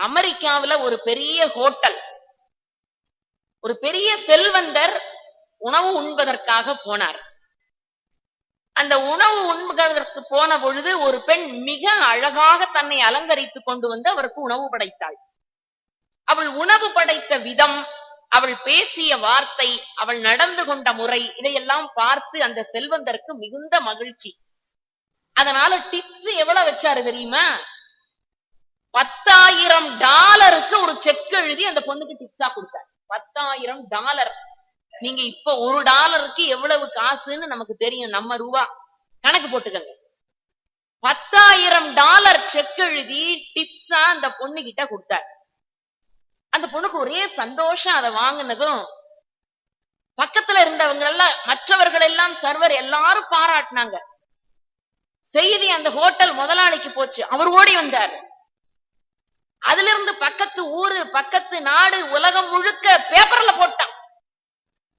அமெரிக்காவுல ஒரு பெரிய ஹோட்டல், ஒரு பெரிய செல்வந்தர் உணவு உண்பதற்காக போனார். அந்த உணவு உண்பதற்கு போன பொழுது ஒரு பெண் மிக அழகாக தன்னை அலங்கரித்துக் கொண்டு வந்து அவருக்கு உணவு படைத்தாள். அவள் உணவு படைத்த விதம், அவள் பேசிய வார்த்தை, அவள் நடந்து கொண்ட முறை, இதையெல்லாம் பார்த்து அந்த செல்வந்தருக்கு மிகுந்த மகிழ்ச்சி. அதனால டிப்ஸ் எவ்வளவு வச்சாரு தெரியுமா? $10,000 ஒரு செக் எழுதி அந்த பொண்ணுக்கு டிப்ஸா கொடுத்தார். $10,000. நீங்க இப்ப $1 எவ்வளவு காசுன்னு நமக்கு தெரியும், நம்ம ரூபா கணக்கு போட்டுக்கங்க. $10,000 செக் எழுதி டிப்ஸா அந்த பொண்ணு கிட்ட கொடுத்தார். அந்த பொண்ணுக்கு ஒரே சந்தோஷம். அதை வாங்கினதும் பக்கத்துல இருந்தவங்க எல்லாம், மற்றவர்கள் எல்லாம், சர்வர் எல்லாரும் பாராட்டினாங்க. செய்தி அந்த ஹோட்டல் முதலாளிக்கு போச்சு. அவர் ஓடி வந்தார். அதுல இருந்து பக்கத்து ஊரு, பக்கத்து நாடு, உலகம் முழுக்க பேப்பர்ல போட்டான்.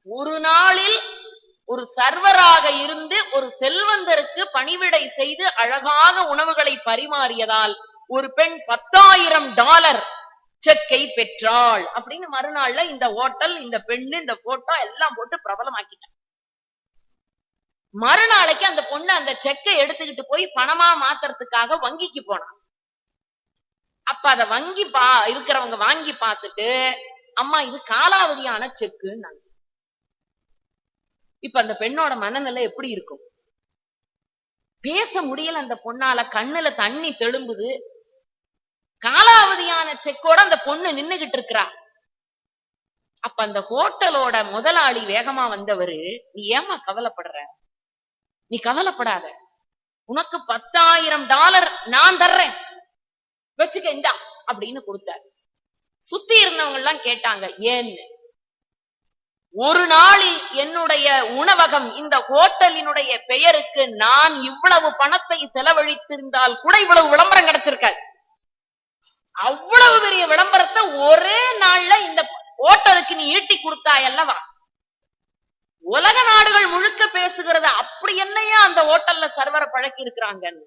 ஒரு நாளில் ஒரு சர்வராக இருந்து ஒரு செல்வந்தருக்கு பணிவிடை செய்து அழகாக உணவுகளை பரிமாறியதால் ஒரு பெண் $10,000 செக்கை பெற்றாள் அப்படின்னு மறுநாள்ல இந்த ஹோட்டல், இந்த பெண்ணு, இந்த போட்டோ எல்லாம் போட்டு பிரபலமாக்கிட்டான். மறுநாளைக்கு அந்த பொண்ணு அந்த செக்கை எடுத்துக்கிட்டு போய் பணமா மாத்துறதுக்காக வங்கிக்கு போனான். அப்ப அத வங்கி இருக்கிறவங்க வாங்கி பார்த்துட்டு, அம்மா இது காலாவதியான செக்குன்னு. இப்ப அந்த பெண்ணோட மனநிலை எப்படி இருக்கும்? பேச முடியல அந்த பொண்ணால, கண்ணுல தண்ணி தெளும்புது. காலாவதியான செக்கோட அந்த பொண்ணு நின்னுகிட்டு இருக்கிறா. அப்ப அந்த ஹோட்டலோட முதலாளி வேகமா வந்தவரு, நீ ஏமா கவலைப்படுற? நீ கவலைப்படாத, உனக்கு $10,000 நான் தர்றேன், வச்சுக்க இந்தா அப்படின்னு கொடுத்தாரு. சுத்தி இருந்தவங்க எல்லாம் கேட்டாங்க ஏன்னு. ஒரு நாளில் என்னுடைய உணவகம், இந்த ஹோட்டலினுடைய பெயருக்கு நான் இவ்வளவு பணத்தை செலவழித்திருந்தால் கூட இவ்வளவு விளம்பரம் கிடைச்சிருக்காது. அவ்வளவு பெரிய விளம்பரத்தை ஒரே நாள்ல இந்த ஹோட்டலுக்கு நீ ஈட்டி கொடுத்தாய் அல்லவா? உலக நாடுகள் முழுக்க பேசுகிறது. அப்படி என்னையா அந்த ஹோட்டல்ல சர்வரை பழக்கி இருக்கிறாங்கன்னு.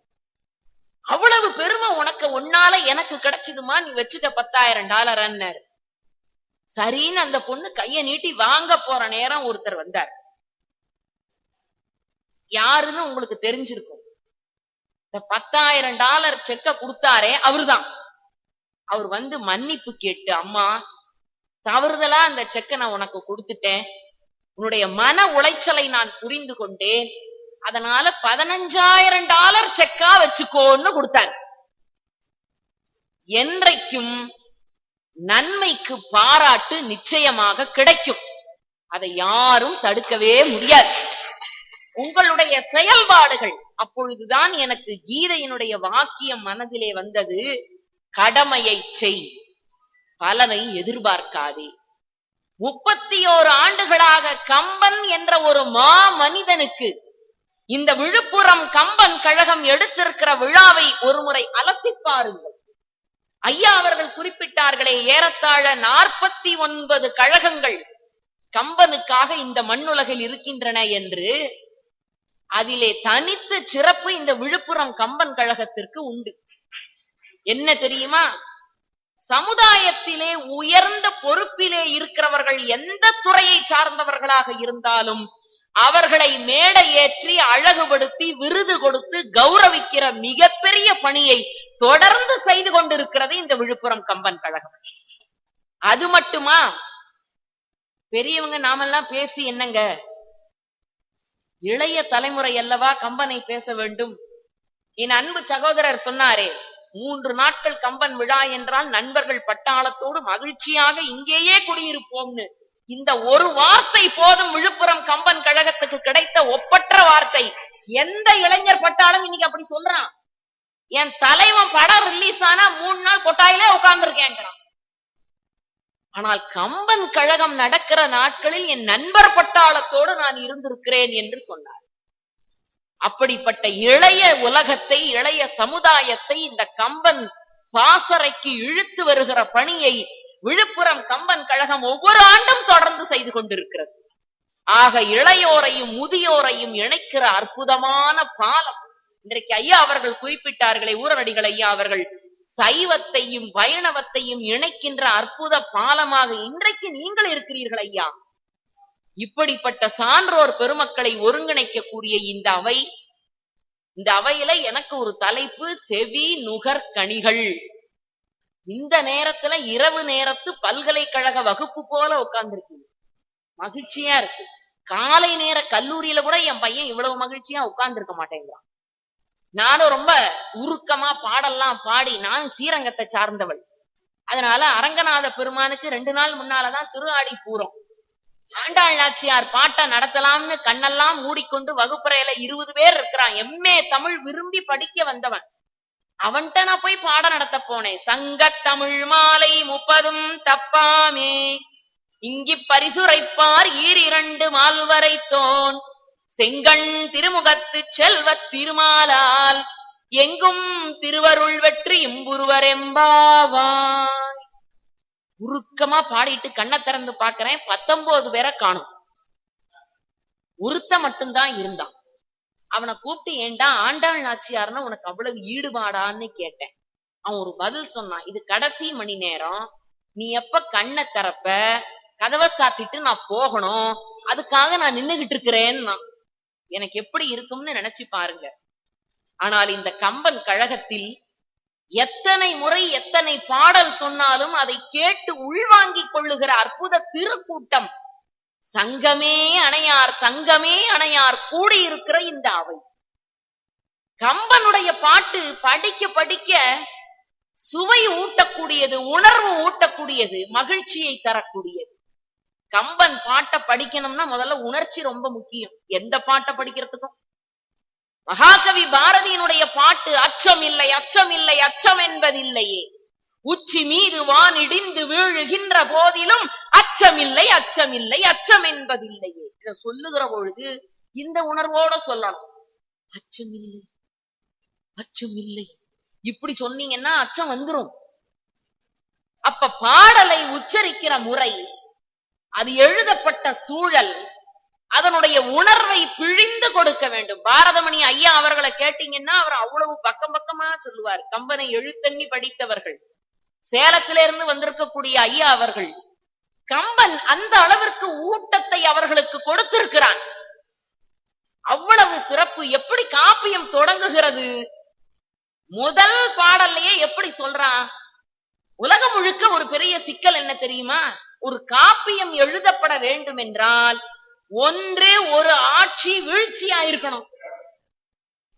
அவ்வளவு பெருமை உனக்கு ஒன்னால எனக்கு கிடைச்சதுமா, நீ வச்சுக்க $10,000. சரின்னு அந்த பொண்ணு கைய நீட்டி வாங்க போற நேரம் ஒருத்தர் வந்தார். யாருன்னு உங்களுக்கு தெரிஞ்சிருக்கும். இந்த $10,000 செக்க கொடுத்தாரே அவருதான். அவர் வந்து மன்னிப்பு கேட்டு, அம்மா தவறுதலா அந்த செக்க நான் உனக்கு கொடுத்துட்டேன், உன்னுடைய மன உளைச்சலை நான் புரிந்து கொண்டேன், அதனால $15,000 செக்கா வச்சுக்கோன்னு கொடுத்தார். என்றைக்கும் நன்மைக்கு பாராட்டு நிச்சயமாக கிடைக்கும். அதை யாரும் தடுக்கவே முடியாது. உங்களுடைய செயல்பாடுகள், அப்பொழுதுதான் எனக்கு கீதையினுடைய வாக்கியம் மனதிலே வந்தது, கடமையை செய், பலனை எதிர்பார்க்காதே. 31 ஆண்டுகளாக கம்பன் என்ற ஒரு மா மனிதனுக்கு இந்த விழுப்புரம் கம்பன் கழகம் எடுத்திருக்கிற விழாவை ஒருமுறை அலசி பாருங்கள். ஐயா அவர்கள் குறிப்பிட்டார்களே, ஏறத்தாழ 49 கழகங்கள் கம்பனுக்காக இந்த மண்ணுலகில் இருக்கின்றன என்று. அதிலே தனித்து சிறப்பு இந்த விழுப்புரம் கம்பன் கழகத்திற்கு உண்டு. என்ன தெரியுமா? சமுதாயத்திலே உயர்ந்த பொறுப்பிலே இருக்கிறவர்கள் எந்த துறையை சார்ந்தவர்களாக இருந்தாலும் அவர்களை மேடை ஏற்றி அழகுபடுத்தி விருது கொடுத்து கௌரவிக்கிற மிகப்பெரிய பணியை தொடர்ந்து செய்து கொண்டிருக்கிறது இந்த விழுப்புரம் கம்பன் கழகம். அது மட்டுமா? பெரியவங்க நாமெல்லாம் பேசி என்னங்க, இளைய தலைமுறை அல்லவா கம்பனை பேச வேண்டும். என் அன்பு சகோதரர் சொன்னாரே, 3 நாட்கள் கம்பன் விழா என்றால் நண்பர்கள் பட்டாளத்தோடு மகிழ்ச்சியாக இங்கேயே குடியிருப்போம்னு. இந்த ஒரு வார்த்தை போதும் விழுப்புரம் கம்பன் கழகத்துக்கு கிடைத்த ஒப்பற்ற வார்த்தை. எந்த இளைஞர் பட்டாலும் இன்னைக்கு அப்படி சொல்றான். என் தலைவன் படம் ரிலீஸ் ஆனா 3 நாள் கொட்டாயிலே உட்கார்ந்துருக்கேங்கிறான். ஆனால் கம்பன் கழகம் நடக்கிற நாட்களில் என் நண்பர் பட்டாளத்தோடு நான் இருந்திருக்கிறேன் என்று சொன்னார். அப்படிப்பட்ட இளைய உலகத்தை, இளைய சமுதாயத்தை இந்த கம்பன் பாசறைக்கு இழுத்து வருகிற பணியை விழுப்புரம் கம்பன் கழகம் ஒவ்வொரு ஆண்டும் தொடர்ந்து செய்து கொண்டிருக்கிறது. ஆக இளையோரையும் முதியோரையும் இணைக்கிற அற்புதமான பாலம். இன்றைக்கு ஐயா அவர்கள் குறிப்பிட்டார்களே, ஊரடிகள் ஐயா அவர்கள், சைவத்தையும் வைணவத்தையும் இணைக்கின்ற அற்புத பாலமாக இன்றைக்கு நீங்கள் இருக்கிறீர்கள் ஐயா. இப்படிப்பட்ட சான்றோர் பெருமக்களை ஒருங்கிணைக்கக்கூடிய இந்த அவை, இந்த அவையில எனக்கு ஒரு தலைப்பு, செவி நுகர் கனிகள். இந்த நேரத்துல இரவு நேரத்து பல்கலைக்கழக வகுப்பு போல உட்கார்ந்துருக்கு, மகிழ்ச்சியா இருக்கு. காலை நேர கல்லூரியில கூட என் பையன் இவ்வளவு மகிழ்ச்சியா உட்கார்ந்து இருக்க மாட்டேங்கிறான். நானும் ரொம்ப உருக்கமா பாடெல்லாம் பாடி, நான் ஸ்ரீரங்கத்தை சார்ந்தவள், அதனால அரங்கநாத பெருமானுக்கு 2 நாள் முன்னாலதான் திருஆடி பூரம். ஆண்டாள் நாச்சியார் பாட்டை நடத்தலாம்னு கண்ணெல்லாம் மூடிக்கொண்டு வகுப்பறையில 20 பேர் இருக்கிறான். எம்ஏ தமிழ் விரும்பி படிக்க வந்தவன். அவன்கிட்ட நான் போய் பாடம் நடத்த போனேன். சங்க தமிழ் மாலை 30 தப்பாமே இங்கி பரிசுரைப்பார் 2 மால்வரை தோன் செங்கண் திருமுகத்து செல்வ திருமாலால் எங்கும் திருவருள் வெற்றி இம்புருவர் எம்பாவாய். உருக்கமா பாடிட்டு கண்ணை திறந்து பாக்குறேன், 19 பேரை காணும். ஒருத்த மட்டும்தான் இருந்தான். அவனை கூப்பிட்டு, ஏண்டா ஆண்டாள் நாச்சியார்னு உனக்கு அவ்வளவு ஈடுபாடான்னு கேட்டேன். அவன் ஒரு பதில் சொன்னான், இது கடைசி மணி நேரம், நீ எப்ப கண்ணை திறப்ப, கதவை சாத்திட்டு நான் போகணும், அதுக்காக நான் நின்னுகிட்டு இருக்கிறேன்னா. எனக்கு எப்படி இருக்கும்னு நினைச்சு பாருங்க. ஆனால் இந்த கம்பன் கழகத்தில் எத்தனை முறை எத்தனை பாடல் சொன்னாலும் அதை கேட்டு உள்வாங்கிக் கொள்ளுகிற அற்புத திருக்கூட்டம். சங்கமே அணையார் தங்கமே அணையார் கூடியிருக்கிற இந்த அவை. கம்பனுடைய பாட்டு படிக்க படிக்க சுவை ஊட்டக்கூடியது, உணர்வு ஊட்டக்கூடியது, மகிழ்ச்சியை தரக்கூடியது. கம்பன் பாட்டை படிக்கணும்னா முதல்ல உணர்ச்சி ரொம்ப முக்கியம். எந்த பாட்டை படிக்கிறதுக்கும். மகாகவி பாரதியினுடைய பாட்டு, அச்சம் இல்லை அச்சம் இல்லை அச்சம் என்பதில்லையே, உச்சி மீது வான் இடிந்து வீழுகின்ற போதிலும் அச்சமில்லை அச்சமில்லை அச்சம் என்பதில்லையே. இத சொல்லுகிற பொழுது இந்த உணர்வோட சொல்லணும். அச்சமில்லை அச்சமில்லை இப்படி சொன்னீங்கன்னா அச்சம் வந்துரும். அப்ப பாடலை உச்சரிக்கிற முறை, அது எழுதப்பட்ட சூழல், அதனுடைய உணர்வை பிழிந்து கொடுக்க வேண்டும். பாரதமணி ஐயா அவர்களை கேட்டீங்கன்னா அவர் அவ்வளவு பக்கம் பக்கமா சொல்லுவார். கம்பனை எழுத்தண்ணி படித்தவர்கள், சேலத்திலிருந்து வந்திருக்கக்கூடிய ஐயா அவர்கள். கம்பன் அந்த அளவிற்கு ஊட்டத்தை அவர்களுக்கு கொடுத்திருக்கிறான். அவ்வளவு சிறப்பு. எப்படி காப்பியம் தொடங்குகிறது? முதல் பாடல்லையே எப்படி சொல்றான்? உலகம் முழுக்க ஒரு பெரிய சிக்கல் என்ன தெரியுமா? ஒரு காப்பியம் எழுதப்பட வேண்டும் என்றால் ஒன்று ஒரு ஆட்சி வீழ்ச்சியா இருக்கணும்,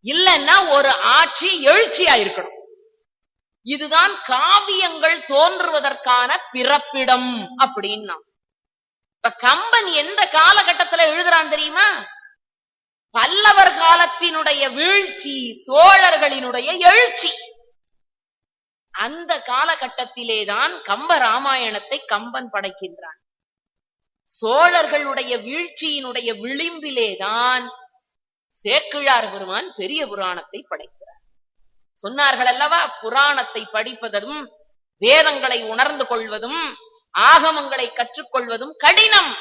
இல்லைன்னா ஒரு ஆட்சி எழுச்சியா இருக்கணும். இதுதான் காவியங்கள் தோன்றுவதற்கான பிறப்பிடம் அப்படின்னா. இப்ப கம்பன் எந்த காலகட்டத்துல எழுதுறான் தெரியுமா? பல்லவர் காலத்தினுடைய வீழ்ச்சி, சோழர்களினுடைய எழுச்சி. அந்த காலகட்டத்திலேதான் கம்ப ராமாயணத்தை கம்பன் படைக்கின்றான். சோழர்களுடைய வீழ்ச்சியினுடைய விளிம்பிலேதான் சேக்கிழார் பெருமான் பெரிய புராணத்தை படைக்கிறார். சொன்னார்கள் அல்லவா, புராணத்தை படிப்பதும் வேதங்களை உணர்ந்து கொள்வதும் ஆகமங்களை கற்றுக்கொள்வதும் கடினம்.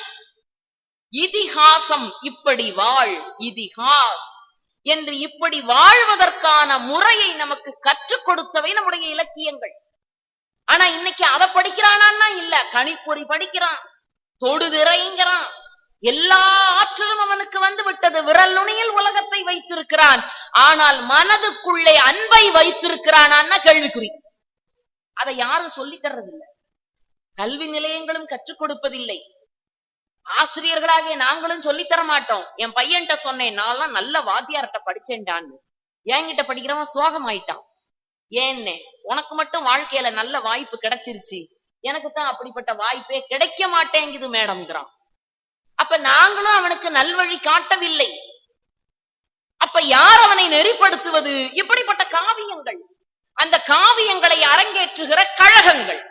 இதிகாசம் இப்படி வாழ், இதிகாஸ் என்று இப்படி வாழ்வதற்கான முறையை நமக்கு கற்றுக் கொடுத்தவை நம்முடைய இலக்கியங்கள். ஆனா இன்னைக்கு அதை படிக்கிறானா? இல்ல, கணிப்பொறி படிக்கிறான், தொடுதிரைங்கிறான், எல்லா ஆற்றலும் அவனுக்கு வந்து விட்டது. விரல் நுனியில் உலகத்தை வைத்திருக்கிறான். ஆனால் மனதுக்குள்ளே அன்பை வைத்திருக்கிறானா கேள்விக்குறி. அதை யாரும் சொல்லித் தர்றதில்லை. கல்வி நிலையங்களும் கற்றுக் கொடுப்பதில்லை. ஆசிரியர்களாகிய நாங்களும் சொல்லித்தர மாட்டோம். என் பையன்கிட்ட சொன்னேன், நான் நல்ல வாத்தியார்கிட்ட படிச்சேன்டான்னு. என்கிட்ட படிக்கிறவன் சோகமாயிட்டான். ஏன்னே, உனக்கு மட்டும் வாழ்க்கையில நல்ல வாய்ப்பு கிடைச்சிருச்சு, எனக்கு தான் அப்படிப்பட்ட வாய்ப்பே கிடைக்க மாட்டேங்குது மேடம்ங்கிறான். அப்ப நாங்களும் அவனுக்கு நல்வழி காட்டவில்லை. அப்ப யார் அவனை நெறிப்படுத்துவது? இப்படிப்பட்ட காவியங்கள், அந்த காவியங்களை அரங்கேற்றுகிற கழகங்கள்.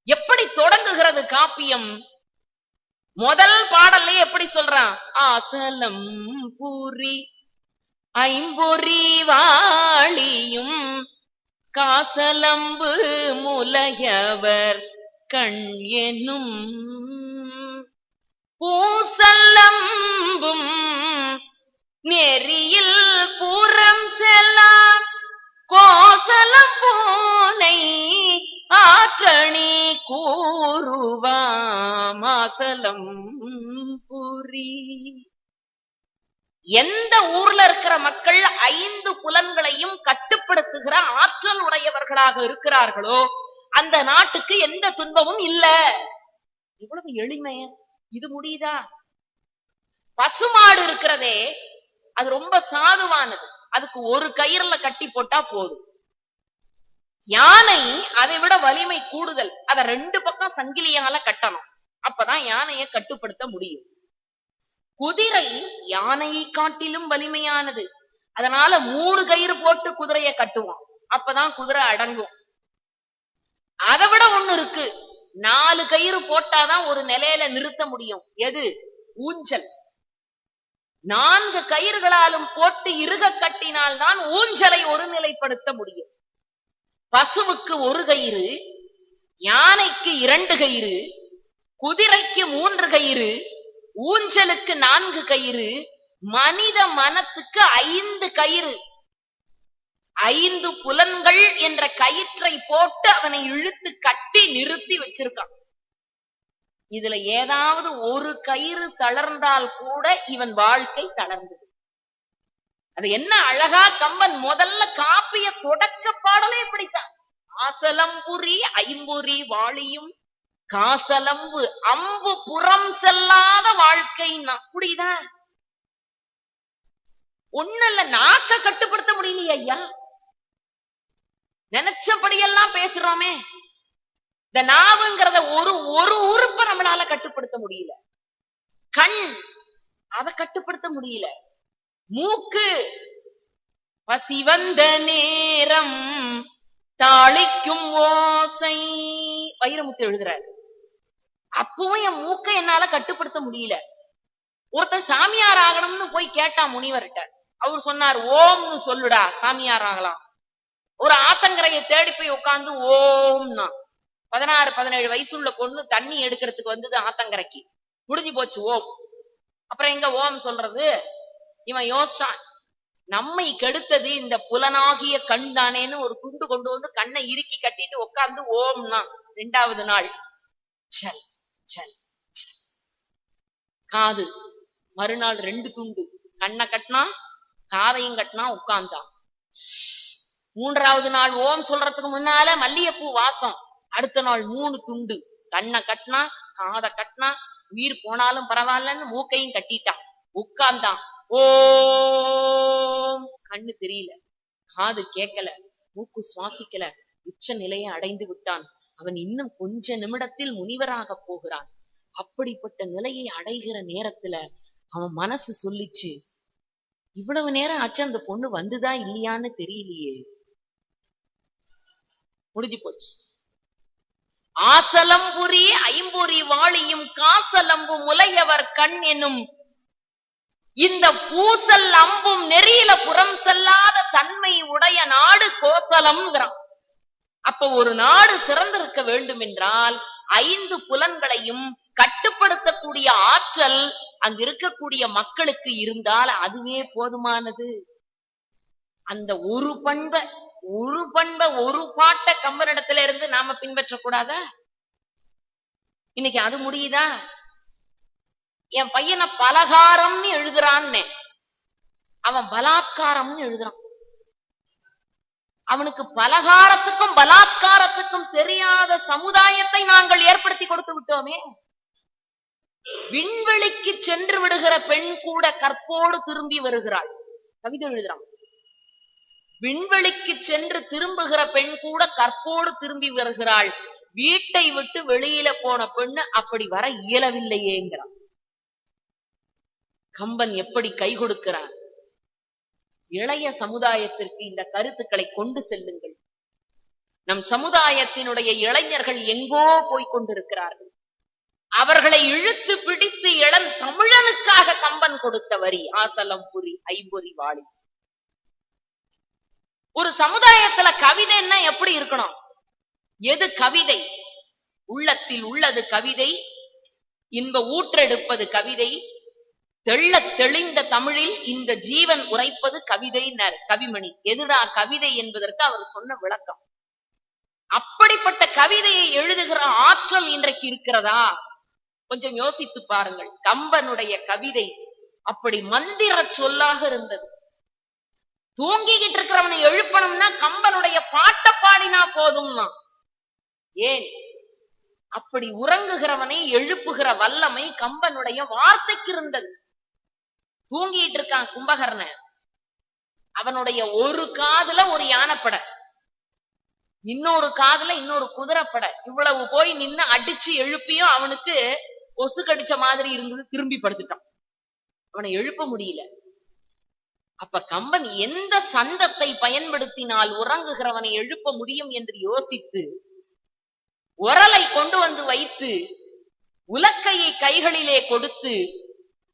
எப்படி தொடங்குகிறது காப்பியம்? முதல் பாடல்ல எப்படி சொல்றான்? ஆசலம் பூரி ஐம்பொறி வாளியும் காசலம்பு முலையவர் கண் என்னும் பூசல்லம்பும் நெறியில் புறம் செல்லாம் கோசலம் பூனை ஆற்றணி கூறுவாமாசலம் புரி. எந்த ஊர்ல இருக்கிற மக்கள் 5 புலன்களையும் கட்டுப்படுத்துகிற ஆற்றல் உடையவர்களாக இருக்கிறார்களோ அந்த நாட்டுக்கு எந்த துன்பமும் இல்ல. இவ்வளவு எளிமை. இது முடியுதா? பசுமாடு இருக்கிறதே அது ரொம்ப சாதுவானது. அதுக்கு ஒரு கயிறுல கட்டி போட்டா போதும். யானை அதை விட வலிமை கூடுதல். அத 2 பக்கம் சங்கிலியால கட்டணும். அப்பதான் யானையை கட்டுப்படுத்த முடியும். குதிரை யானையை காட்டிலும் வலிமையானது. அதனால 3 கயிறு போட்டு குதிரையை கட்டுவான். அப்பதான் குதிரை அடங்கும். அதை விட ஒண்ணு இருக்கு. 4 கயிறு போட்டாதான் ஒரு நிலையில நிறுத்த முடியும். எது? ஊஞ்சல். 4 கயிறுகளாலும் போட்டு இறுக கட்டினால்தான் ஊஞ்சலை ஒருநிலைப்படுத்த முடியும். பசுவுக்கு 1 கயிறு, யானைக்கு 2 கயிறு, குதிரைக்கு 3 கயிறு, ஊஞ்சலுக்கு 4 கயிறு, மனித மனத்துக்கு 5 கயிறு. 5 புலன்கள் என்ற கயிற்றை போட்டு அவனை இழுத்து கட்டி நிறுத்தி வச்சிருக்கான். இதுல ஏதாவது ஒரு கயிறு தளர்ந்தால் கூட இவன் வாழ்க்கை தளர்ந்தது. அது என்ன அழகா கம்பன் முதல்ல காப்பிய தொடக்க பாடலே இப்படித்தான். ஆசலம்புரி ஐம்புரி வாளியும் காசலம்பு அம்பு புறம் செல்லாத வாழ்க்கை. அப்படிதான் ஒண்ணல்ல. நாக்க கட்டுப்படுத்த முடியலையா ஐயா? நினைச்சபடியெல்லாம் பேசுறோமே. இந்த நாவுங்கிறத ஒரு உறுப்பை நம்மளால கட்டுப்படுத்த முடியல. கண் அதை கட்டுப்படுத்த முடியல. மூக்கு பசி வந்த நேரம் தாளிக்கும் ஓசை. வைரமுத்து எழுதுறாரு. அப்பவும் என் மூக்கை என்னால கட்டுப்படுத்த முடியல. ஒருத்தர் சாமியார் ஆகணும்னு போய் கேட்டா முனிவர்கிட்ட. அவர் சொன்னார், ஓம்னு சொல்லுடா சாமியார் ஆகலாம். ஒரு ஆத்தங்கரையை தேடி போய் உட்கார்ந்து ஓம்னா 16-17 வயசுள்ள பொண்ணு தண்ணி எடுக்கிறதுக்கு வந்தது ஆத்தங்கரைக்கு. முடிஞ்சு போச்சு ஓம். அப்புறம் எங்க ஓம் சொல்றது? இவன் யோசிச்சான், நம்மை கெடுத்தது இந்த புலனாகிய கண் தானேன்னு ஒரு துண்டு கொண்டு வந்து கண்ணை இறுக்கி கட்டிட்டு உட்கார்ந்து ஓம்னா 2வது நாள் சல் சல். காது மறுநாள் 2 துண்டு. கண்ணை கட்டினா காதையும் கட்டினா உட்கார்ந்தான். 3வது நாள் ஓம் சொல்றதுக்கு முன்னால மல்லிகைப்பூ வாசம். அடுத்த நாள் 3 துண்டு. கண்ணை கட்டினா காதை கட்டினா உயிர் போனாலும் பரவாயில்லன்னு மூக்கையும் கட்டிட்டான். உட்கார்ந்தான். ஓம். கண்ணு தெரியல, காது கேட்கல, மூக்கு சுவாசிக்கல. உச்ச நிலையை அடைந்து விட்டான். அவன் இன்னும் கொஞ்ச நிமிடத்தில் முனிவராக போகிறான். அப்படிப்பட்ட நிலையை அடைகிற நேரத்துல அவன் மனசு சொல்லிச்சு, இவ்வளவு நேரம் ஆச்சு அந்த பொண்ணு வந்துதா இல்லையான்னு தெரியலையே. முடிஞ்சு போச்சு. ஆசலம்புரி ஐம்புரி வாளியும் காசலம்பு முலையவர் கண் எனும் இந்த பூசல் அம்பும் நெறியில புறம் செல்லாத தன்மை உடைய நாடு கோசலம்ங்கிறான். அப்ப ஒரு நாடு சிறந்திருக்க வேண்டும் என்றால் 5 புலன்களையும் கட்டுப்படுத்தக்கூடிய ஆற்றல் அங்க இருக்கக்கூடிய மக்களுக்கு இருந்தால் அதுவே போதுமானது. அந்த ஒரு பண்பை ஒரு பாட்ட கம்பனிடத்துல இருந்து நாம பின்பற்றக்கூடாதா? இன்னைக்கு அது முடியுதா? என் பையனை பலகாரம்னு எழுதுறான்னு அவன் பலாத்காரம்னு எழுதுறான். அவனுக்கு பலகாரத்துக்கும் பலாத்காரத்துக்கும் தெரியாத சமுதாயத்தை நாங்கள் ஏற்படுத்தி கொடுத்து விட்டோமே. விண்வெளிக்கு சென்று விடுகிற பெண் கூட கற்போடு திரும்பி வருகிறாள். கவிதை எழுதுறான். விண்வெளிக்கு சென்று திரும்புகிற பெண் கூட கற்போடு திரும்பி வருகிறாள். வீட்டை விட்டு வெளியில போன பெண்ணு அப்படி வர இயலவில்லையேங்கிறான். கம்பன் எப்படி கை கொடுக்கிறான்? இளைய சமுதாயத்திற்கு இந்த கருத்துக்களை கொண்டு செல்லுங்கள். நம் சமுதாயத்தினுடைய இளைஞர்கள் எங்கோ போய்கொண்டிருக்கிறார்கள். அவர்களை இழுத்து பிடித்து இளம் தமிழனுக்காக கம்பன் கொடுத்த வரி ஆசலம்புரி ஐம்பொறி வாளி. ஒரு சமுதாயத்துல கவிதைன்னா எப்படி இருக்கணும்? எது கவிதை? உள்ளத்தில் உள்ளது கவிதை, இன்ப ஊற்றெடுப்பது கவிதை, தெள்ள தெளிந்த தமிழில் இந்த ஜீவன் உரைப்பது கவிதை. கவிமணி எதுடா கவிதை என்பதற்கு அவர் சொன்ன விளக்கம். அப்படிப்பட்ட கவிதையை எழுதுகிற ஆற்றல் இன்றைக்கு இருக்கிறதா? கொஞ்சம் யோசித்து பாருங்கள். கம்பனுடைய கவிதை அப்படி மந்திர சொல்லாக இருந்தது. தூங்கிக்கிட்டு இருக்கிறவனை எழுப்பணும்னா கம்பனுடைய பாட்ட பாடினா போதும்னா, ஏன் அப்படி உறங்குகிறவனை எழுப்புகிற வல்லமை கம்பனுடைய வார்த்தைக்கு இருந்தது. தூங்கிட்டு இருக்கான் கும்பகர்ணன், அவனுடைய ஒரு காதுல ஒரு யானைப்படை, இன்னொரு காதுல இன்னொரு குதிரைப்படை. இவ்வளவு போய் நின்னு அடிச்சு எழுப்பியும் அவனுக்கு ஒசு கடிச்ச மாதிரி இருந்தது. திரும்பி படுத்துட்டான், அவனை எழுப்ப முடியல. அப்ப கம்பன் எந்த சந்தத்தை பயன்படுத்தினால் உறங்குகிறவனை எழுப்ப முடியும் என்று யோசித்து உரலை கொண்டு வந்து வைத்து உலக்கையை கைகளிலே கொடுத்து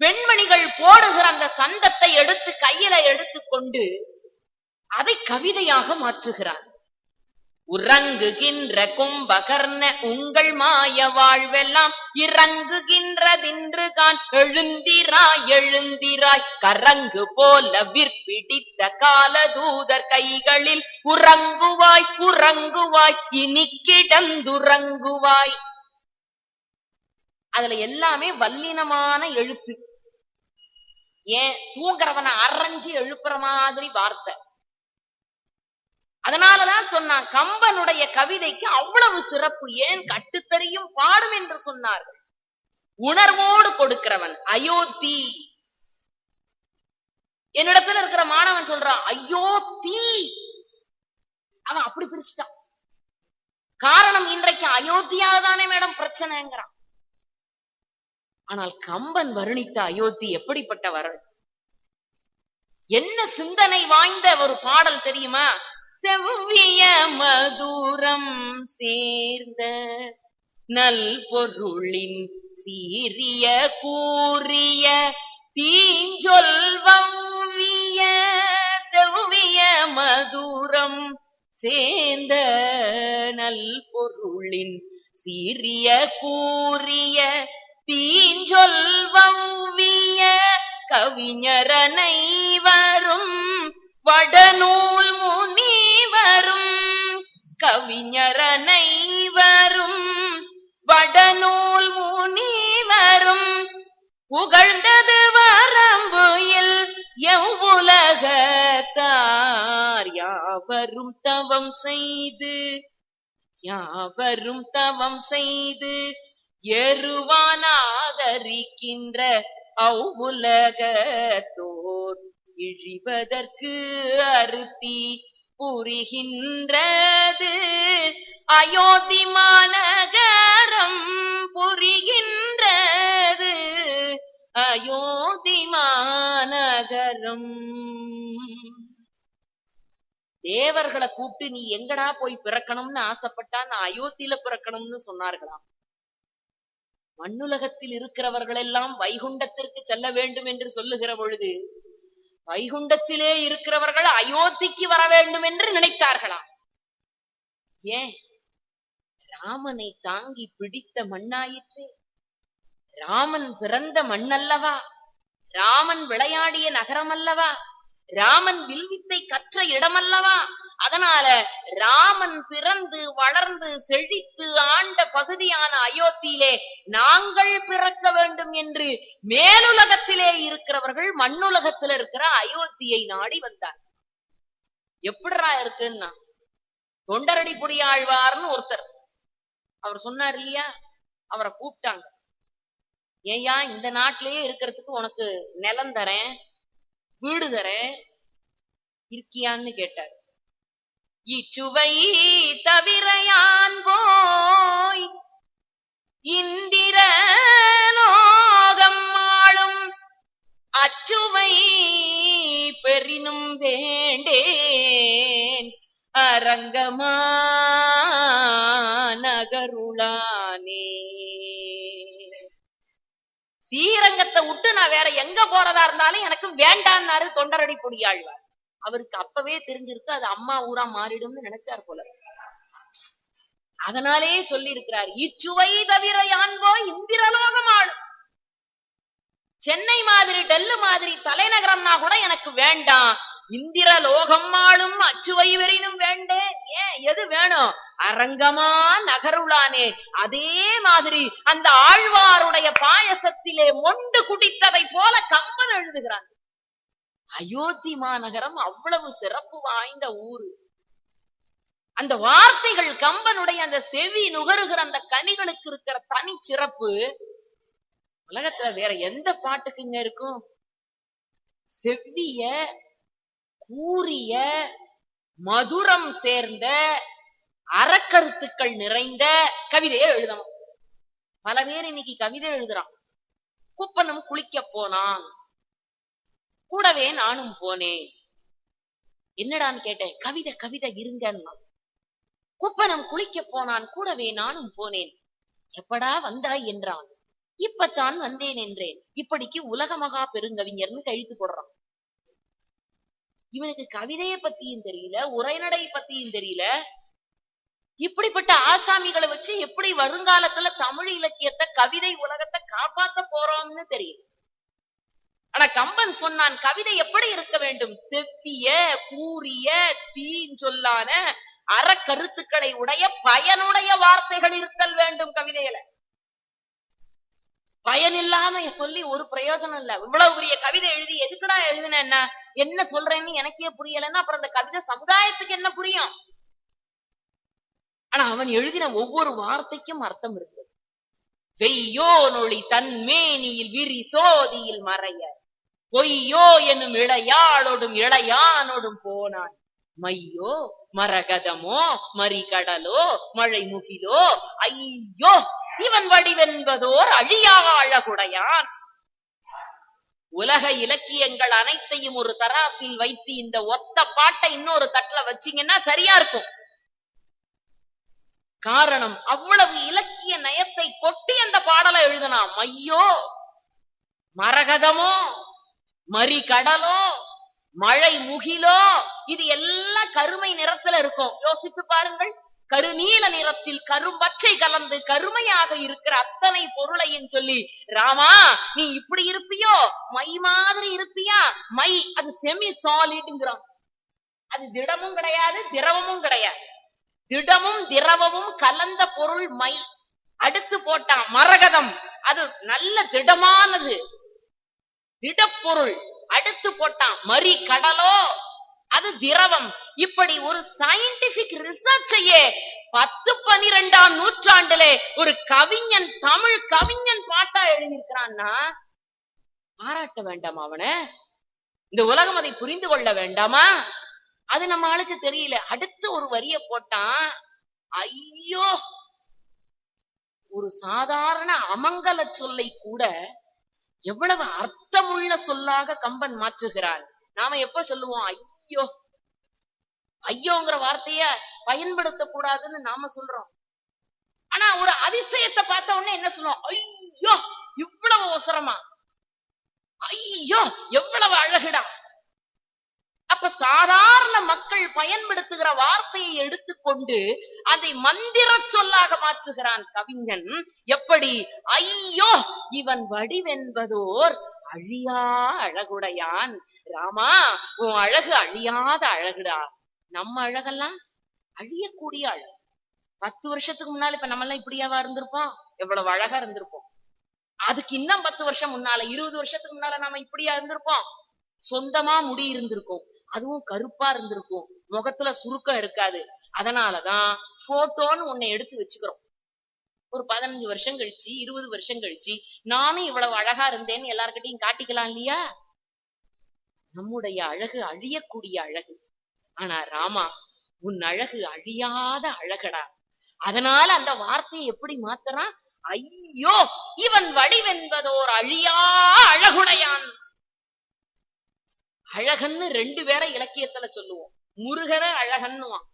பெண்மணிகள் போடுகிற அந்த சந்தத்தை எடுத்து கையில எடுத்துக்கொண்டு அதை கவிதையாக மாற்றுகிறார். உறங்குகின்ற கும்பகர்ண உங்கள் மாய வாழ்வெல்லாம் இறங்குகின்றதின்று கான், எழுந்திராய் எழுந்திராய் கரங்கு போல விற்பிடித்த காலதூதர் கைகளில் உறங்குவாய் உறங்குவாய் இனி கிடந்துறங்குவாய். அதுல எல்லாமே வல்லினமான எழுத்து. ஏன் தூங்குறவனை அரைஞ்சு எழுப்புற மாதிரி வார்த்தை. அதனாலதான் சொன்னான் கம்பனுடைய கவிதைக்கு அவ்வளவு சிறப்பு. ஏன் கட்டுத்தறியும் பாடும் என்று சொன்னார்கள். உணர்வோடு கொடுக்கிறவன். அயோத்தி, என்னிடத்துல இருக்கிற மாணவன் சொல்றான் ஐயோ தீ, அவன் அப்படி பிரிச்சுட்டான். காரணம் இன்றைக்கு அயோத்தியாதானே மேடம் பிரச்சனைங்கிறான். ஆனால் கம்பன் வர்ணித்த அயோத்தி எப்படிப்பட்ட வரல், என்ன சிந்தனை வாய்ந்த ஒரு பாடல் தெரியுமா? செவ்விய மதுரம் சேர்ந்த நல் பொருளின் சீரிய கூறிய தீஞ்சொல்விய, செவ்விய மதுரம் சேர்ந்த நல் பொருளின் சீரிய கூறிய தீஞ்சொல்விய கவிஞரனை வரும் வடநூல் முனிவரும், கவிஞரனை வரும் வடநூல் முனிவரும் புகழ்ந்தது வரம்புயில் எவ்வுலகத்தார் யாவரும் தவம் செய்து, யாவரும் தவம் செய்து எருவானாதரிக்கின்ற அவ்வுலகத்தோர் இழிவதற்கு அருத்தி புரிகின்றது அயோத்தி மாநகரம், புரிகின்றது அயோத்தி மாநகரம். தேவர்களை கூப்பிட்டு நீ எங்கடா போய் பிறக்கணும்னு ஆசைப்பட்டா நான் அயோத்தியில பிறக்கணும்னு சொன்னார்களாம். மண்ணுலகத்தில் இருக்கிறவர்கள் எல்லாம் வைகுண்டத்திற்கு செல்ல வேண்டும் என்று சொல்லுகிற பொழுது வைகுண்டத்திலே இருக்கிறவர்கள் அயோத்திக்கு வர வேண்டும் என்று நினைத்தார்களாம். ஏன்? ராமனை தாங்கி பிடித்த மண்ணாயிற்றே, ராமன் பிறந்த மண்ணல்லவா, ராமன் விளையாடிய நகரம் அல்லவா, ராமன் வில்வித்தை கற்ற இடமல்லவா. அதனால ராமன் பிறந்து வளர்ந்து செழித்து ஆண்ட பகுதியான அயோத்தியிலே நாங்கள் பிறக்க வேண்டும் என்று மேலுலகத்திலே இருக்கிறவர்கள் மண்ணுலகத்தில் இருக்கிற அயோத்தியை நாடி வந்தார். எப்படிரா இருக்குன்னா, தொண்டரடி புடியாழ்வார்னு ஒருத்தர் அவர் சொன்னார் இல்லையா, அவரை கூப்பிட்டாங்க. ஏயா இந்த நாட்டிலேயே இருக்கிறதுக்கு உனக்கு நிலம் தரேன், வீடு தரேன், இருக்கியான்னு கேட்டார். இச்சுவை தவிரையான் போய் இந்திர லோகம் ஆளும் அச்சுவை பெரினும் வேண்டேன் அரங்கமா நகருளானே. ஸ்ரீரங்கத்தை விட்டு நான் வேற எங்க போறதா இருந்தாலும் எனக்கு வேண்டான்னாரு தொண்டரடி பொடியாழ்வார். அவருக்கு அப்பவே தெரிஞ்சிருக்கு அது அம்மா ஊரா மாறிடும்னு நினைச்சார் போல. அதனாலே சொல்லி இருக்கிறார், இச்சுவை தவிர யான்போ இந்திரலோகம் ஆளும். சென்னை மாதிரி டெல்லு மாதிரி தலைநகரம்னா கூட எனக்கு வேண்டாம், இந்திர லோகம் ஆளும் அச்சுவை வெறினும் வேண்டேன். ஏன், எது வேணும்? அரங்கமா நகருளானே. அதே மாதிரி அந்த ஆழ்வாருடைய பாயசத்திலே மொண்டு குடித்ததை போல கம்பன் எழுதுகிறான். அயோத்தி மாநகரம் அவ்வளவு சிறப்பு வாய்ந்த ஊரு. அந்த வார்த்தைகள், கம்பனுடைய அந்த செவி நுகருகிற அந்த கனிகளுக்கு இருக்கிற தனி சிறப்பு உலகத்துல வேற எந்த பாட்டுக்குங்க இருக்கும்? செவ்விய கூறிய மதுரம் சேர்ந்த அறக்கருத்துக்கள் நிறைந்த கவிதையை எழுதணும். பல பேர் இன்னைக்கு கவிதை எழுதுறான். குப்பனும் குளிக்க போனான், கூடவே நானும் போனேன். என்னடான்னு கேட்டேன். கவிதை கவிதை இருங்கன்னா. குப்பனம் குளிக்க போனான், கூடவே நானும் போனேன். எப்படா வந்தாய் என்றான். இப்பத்தான் வந்தேன் என்றேன். இப்படிக்கு உலக மகா பெருங்கவிஞர்னு கழித்து போடுறான். இவனுக்கு கவிதையை பத்தியும் தெரியல, உரைநடை பத்தியும் தெரியல. இப்படிப்பட்ட ஆசாமிகளை வச்சு எப்படி வருங்காலத்துல தமிழ் இலக்கியத்தை, கவிதை உலகத்தை காப்பாத்த போறோம்னு தெரியல. ஆனா கம்பன் சொன்னான், கவிதை எப்படி இருக்க வேண்டும்? செவ்விய கூறிய தீஞ்சொல்லான அறக்கருத்துக்களை உடைய பயனுடைய வார்த்தைகள் இருத்தல் வேண்டும் கவிதையில. பயன் இல்லாம சொல்லி ஒரு பிரயோஜனம் இல்ல. இவ்வளவு பெரிய கவிதை எழுதி எதுக்குடா எழுதின, என்ன சொல்றேன்னு எனக்கே புரியலன்னா அப்புறம் அந்த கவிதை சமுதாயத்துக்கு என்ன புரியும்? ஆனா அவன் எழுதின ஒவ்வொரு வார்த்தைக்கும் அர்த்தம் இருக்கு. வெய்யோ நொழி தன்மேனியில் விரி சோதியில் மறைய, பொய்யோ என்னும் இளையாளோடும் இளையானோடும் போனான். மையோ மரகதமோ மறிகடலோ மழை முகிலோ, ஐயோ இவன் வடிவென்பதோர் அழியா அழகுடையான். உலக இலக்கியங்கள் அனைத்தையும் ஒரு தராசில் வைத்து இந்த ஒத்த பாட்டை இன்னொரு தட்டுல வச்சீங்கன்னா சரியா இருக்கும். காரணம், அவ்வளவு இலக்கிய நயத்தை கொட்டி அந்த பாடலை எழுதினான். மையோ மரகதமோ மறிகடலோ மழை முகிலோ, இது எல்லாம் கருமை நிறத்துல இருக்கும். யோசித்து பாருங்கள். கருநீல நிறத்தில் கரும்பச்சை கலந்து கருமையாக இருக்கிற அத்தனை பொருளையும் சொல்லி, ராமா நீ இப்படி இருப்பியோ, மை மாதிரி இருப்பியா? மை அது செமி சாலிட்ங்கிறான். அது திடமும் கிடையாது, திரவமும் கிடையாது. திடமும் திரவமும் கலந்த பொருள் மை. அடுத்து போட்டான் மரகதம், அது நல்ல திடமானது, திடப்பொருள். அடுத்து போட்டான் மறி கடலோ, அது திரவம். இப்படி ஒரு சயின்டிபிக் ரிசர்ச்சையே 10-12ஆம் நூற்றாண்டிலே ஒரு கவிஞன், தமிழ் கவிஞன் பாட்டா எழுதியிருக்கிறான்னா பாராட்ட வேண்டாமா அவனை? இந்த உலகம் அதை புரிந்து கொள்ள வேண்டாமா? அது நம்ம ஆளுக்கு தெரியல. அடுத்து ஒரு வரிய போட்டான். ஐயோ, ஒரு சாதாரண அமங்கல சொல்லை கூட எவ்வளவு அர்த்தமுள்ள சொல்லாக கம்பன் மாற்றுகிறார். நாம எப்ப சொல்லுவோம் ஐயோ, ஐயோங்கிற வார்த்தைய பயன்படுத்த கூடாதுன்னு நாம சொல்றோம். ஆனா ஒரு அதிசயத்தை பார்த்த உடனே என்ன சொல்லுவோம்? ஐயோ இவ்வளவு அவசரமா, ஐயோ எவ்வளவு அழகுடா. அப்ப சாதாரண மக்கள் பயன்படுத்துகிற வார்த்தையை எடுத்துக்கொண்டு அதை மந்திர சொல்லாக மாற்றுகிறான் கவிஞன். எப்படி? ஐயோ இவன் வடிவென்பதோர் அழியா அழகுடையான். ராமா உன் அழகு அழியாத அழகுடா. நம்ம அழகெல்லாம் அழியக்கூடிய அழகு. 10 வருஷத்துக்கு முன்னால இப்ப நம்ம எல்லாம் இப்படியாவா இருந்திருப்போம்? எவ்வளவு அழகா இருந்திருப்போம். அதுக்கு இன்னும் 10 வருஷம் முன்னால, 20 வருஷத்துக்கு முன்னால நாம இப்படியா இருந்திருப்போம்? சொந்தமா முடி இருந்திருக்கும், அதுவும் கருப்பா இருந்திருக்கும், முகத்துல சுருக்கம் இருக்காது. அதனாலதான் போட்டோன்னு உன்னை எடுத்து வச்சுக்கிறோம். ஒரு 15 வருஷம் கழிச்சு, 20 வருஷம் கழிச்சு நானும் இவ்வளவு அழகா இருந்தேன்னு எல்லார்கிட்டையும் காட்டிக்கலாம் இல்லையா? நம்முடைய அழகு அழியக்கூடிய அழகு. ஆனா ராமா உன் அழகு அழியாத அழகடா. அதனால அந்த வார்த்தையை எப்படி மாத்துறான்? ஐயோ இவன் வடிவென்பதோர் அழியா அழகுடையான். அழகன்னு 2 பேரை இலக்கியத்துல சொல்லுவோம். முருகன அழகன்னுவான்.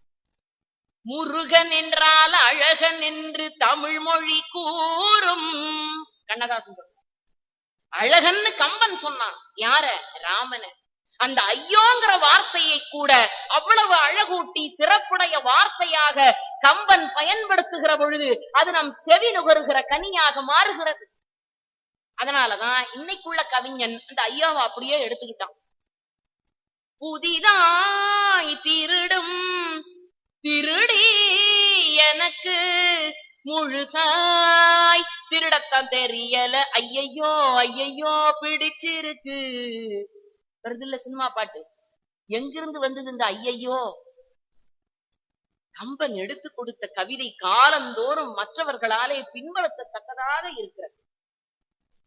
முருகன் என்றால் அழகன் என்று தமிழ் மொழி கூறும். கண்ணதாசன் சொல்றான். அழகன்னு கம்பன் சொன்னான். யார? ராமன. அந்த ஐயோங்கிற வார்த்தையை கூட அவ்வளவு அழகு சினமூட்டி சிறப்புடைய வார்த்தையாக கம்பன் பயன்படுத்துகிற பொழுது அது நம் செவி நுகர்கிற கனியாக மாறுகிறது. அதனாலதான் இன்னைக்குள்ள கவிஞன் அந்த ஐயாவை அப்படியே எடுத்துக்கிட்டான். புதிதாய் திருடும் திருடி எனக்கு முழுசாய் திருடத்தான் தெரியல, ஐயையோ ஐயையோ பிடிச்சிருக்கு. வருது இல்ல சினிமா பாட்டு, எங்கிருந்து வந்தது இந்த ஐயையோ? கம்பன் எடுத்து கொடுத்த கவிதை காலந்தோறும் மற்றவர்களாலே பின்பற்றத்தக்கதாக இருக்கிறது.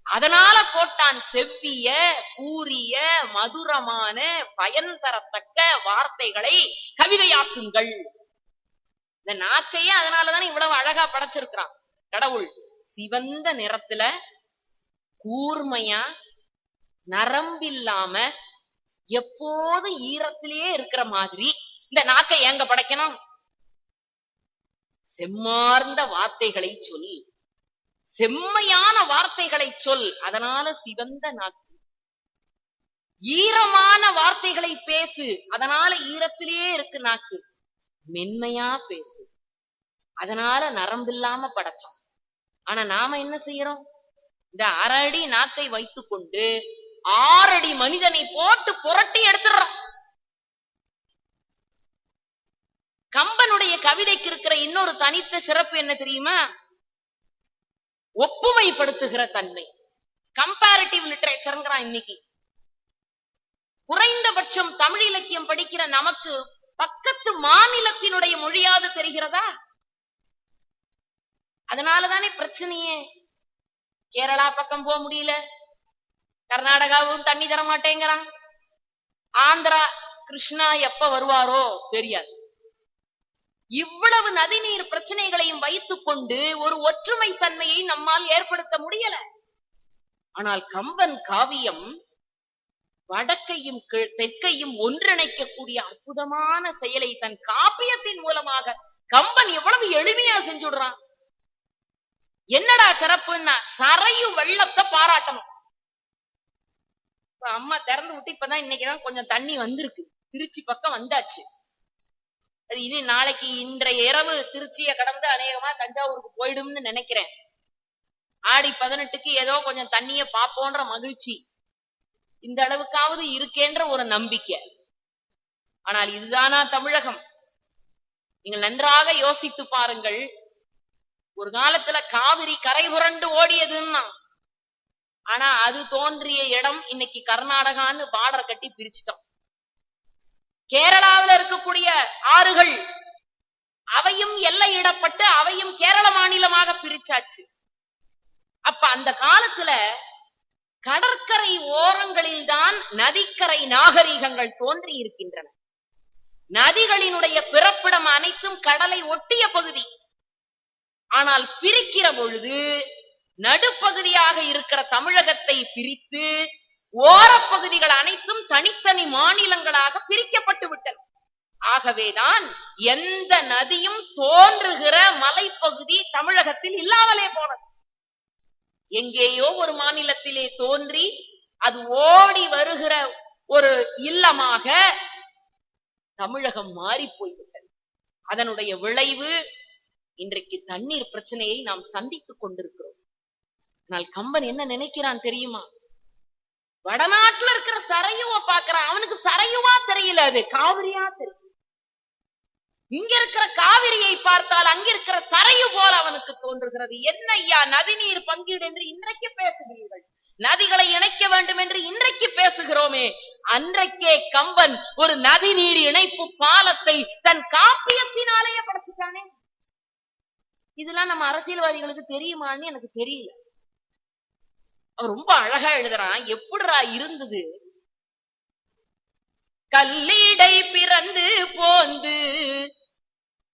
அதனால போட்டான் செவ்விய கூறிய மதுரமான பயன் தரத்தக்க வார்த்தைகளை கவிதையாக்குங்கள். இந்த நாக்கையே அதனாலதானே இவ்வளவு அழகா படைச்சிருக்கிறான் கடவுள். சிவந்த நிறத்துல கூர்மையா நரம்பில்லாம எப்போது ஈரத்திலேயே இருக்கிற மாதிரி இந்த நாக்கை ஏங்க படைக்கணும்? செம்மார்ந்த வார்த்தைகளை சொல், செம்மையான வார்த்தைகளை சொல். அதனால சிவந்த நாக்கு. ஈரமான வார்த்தைகளை பேசு, அதனால ஈரத்திலேயே இருக்கு நாக்கு. மென்மையா பேசு, அதனால நரம்பில்லாம படைச்சோம். ஆனா நாம என்ன செய்யறோம்? இந்த 1/2 அடி நாக்கை வைத்துக் கொண்டு 6 அடி மனிதனை போட்டு புரட்டி எடுத்துடுறோம். கம்பனுடைய கவிதைக்கு இருக்கிற இன்னொரு தனித்த சிறப்பு என்ன தெரியுமா? ஒப்புமைப்படுத்துகிற தன்மை. கம்பேரிட்டிவ் லிட்டரேச்சர்ங்கிறான் இன்னைக்கு. குறைந்தபட்சம் தமிழ் இலக்கியம் படிக்கிற நமக்கு பக்கத்து மாநிலத்தினுடைய மொழியாவது தெரிகிறதா? அதனாலதானே பிரச்சனையே. கேரளா பக்கம் போக முடியல, கர்நாடகாவும் தண்ணி தர மாட்டேங்கிறான், ஆந்திரா கிருஷ்ணா எப்ப வருவாரோ தெரியாது. இவ்வளவு நதிநீர் பிரச்சனைகளையும் வைத்துக் கொண்டு ஒரு ஒற்றுமை தன்மையை நம்மால் ஏற்படுத்த முடியல. ஆனால் கம்பன் காவியம் வடக்கையும் தெற்கையும் ஒன்றிணைக்கக்கூடிய அற்புதமான செயலை தன் காப்பியத்தின் மூலமாக கம்பன் எவ்வளவு எளிமையா செஞ்சுடுறான். என்னடா சிறப்புன்னா சரையு வெள்ளத்தை பாராட்டணும். அம்மா திறந்து விட்டு இப்பதான் இன்னைக்குதான் கொஞ்சம் தண்ணி வந்திருக்கு, திருச்சி பக்கம் வந்தாச்சு. அது இனி நாளைக்கு இன்றைய இரவு திருச்சிய கடந்து அநேகமா தஞ்சாவூருக்கு போயிடும்னு நினைக்கிறேன். ஆடி 18க்கு ஏதோ கொஞ்சம் தண்ணிய பாப்போன்ற மகிழ்ச்சி, இந்த அளவுக்காவது இருக்கேன்ற ஒரு நம்பிக்கை. ஆனால் இதுதானா தமிழகம்? நீங்கள் நன்றாக யோசித்து பாருங்கள். ஒரு காலத்துல காவிரி கரை புரண்டு ஓடியதுன்னா, ஆனா அது தோன்றிய இடம் இன்னைக்கு கர்நாடகான்னு பார்டர் கட்டி பிரிச்சுட்டோம். கேரளாவில் இருக்கக்கூடிய ஆறுகள் அவையும் எல்லையிடப்பட்டு அவையும் கேரள மாநிலமாக பிரிச்சாச்சு. அப்ப அந்த காலத்துல கடற்கரை ஓரங்களில் தான் நதிக்கரை நாகரிகங்கள் தோன்றி இருக்கின்றன. நதிகளினுடைய பிறப்பிடம் அனைத்தும் கடலை ஒட்டிய பகுதி. ஆனால் பிரிக்கிற பொழுது நடுப்பகுதியாக இருக்கிற தமிழகத்தை பிரித்து ஓரப்பகுதிகள் அனைத்தும் தனித்தனி மாநிலங்களாக பிரிக்கப்பட்டு விட்டன. ஆகவேதான் எந்த நதியும் தோன்றுகிற மலைப்பகுதி தமிழகத்தில் இல்லாமலே போனது. எங்கேயோ ஒரு மாநிலத்திலே தோன்றி அது ஓடி வருகிற ஒரு இல்லமாக தமிழகம் மாறி போய்விட்டது. அதனுடைய விளைவு இன்றைக்கு தண்ணீர் பிரச்சனையை நாம் சந்தித்துக் கொண்டிருக்கிறோம். ஆனால் கம்பன் என்ன நினைக்கிறான் தெரியுமா? வடநாட்டுல இருக்கிற சரையுவ பாக்குறான். அவனுக்கு சரையுவா தெரியல, அது காவிரியா தெரியும். இங்க இருக்கிற காவிரியை பார்த்தால் அங்க இருக்கிற சரையு போல அவனுக்கு தோன்றுகிறது. என்ன ஐயா நதிநீர் பங்கீடு என்று இன்றைக்கு பேசுகிறீர்கள், நதிகளை இணைக்க வேண்டும் என்று இன்றைக்கு பேசுகிறோமே, அன்றைக்கே கம்பன் ஒரு நதிநீர் இணைப்பு பாலத்தை தன் காப்பியத்தினாலேயே படைச்சுட்டானே. இதெல்லாம் நம்ம அரசியல்வாதிகளுக்கு தெரியுமான்னு எனக்கு தெரியல. அவர் ரொம்ப அழகா எழுதுறான். எப்படிரா இருந்தது? கல்லிடை பிறந்து போந்து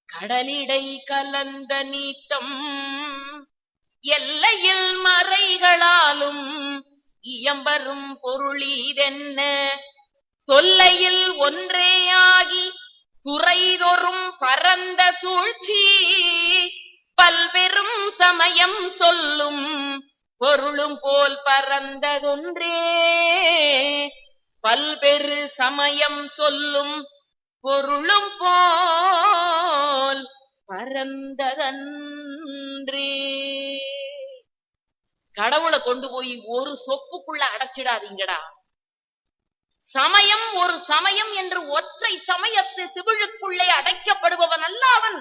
கடலிடை கலந்த நீத்தம் எல்லையில் மறைகளாலும் இயம்பரும் பொருளீதென்ன தொல்லையில் ஒன்றேயாகி துறைதொறும் பரந்த சூழ்ச்சி பல்பெரும் சமயம் சொல்லும் பொருளும் போல் பரந்ததொன்றே. பல்பெரு சமயம் சொல்லும் பொருளும் போல் பரந்ததன்றே. கடவுளை கொண்டு போய் ஒரு சொப்புக்குள்ள அடைச்சிடாதீங்கடா. சமயம் ஒரு சமயம் என்று ஒற்றை சமயத்து சிவிழுக்குள்ளே அடைக்கப்படுபவன் அல்ல அவன்.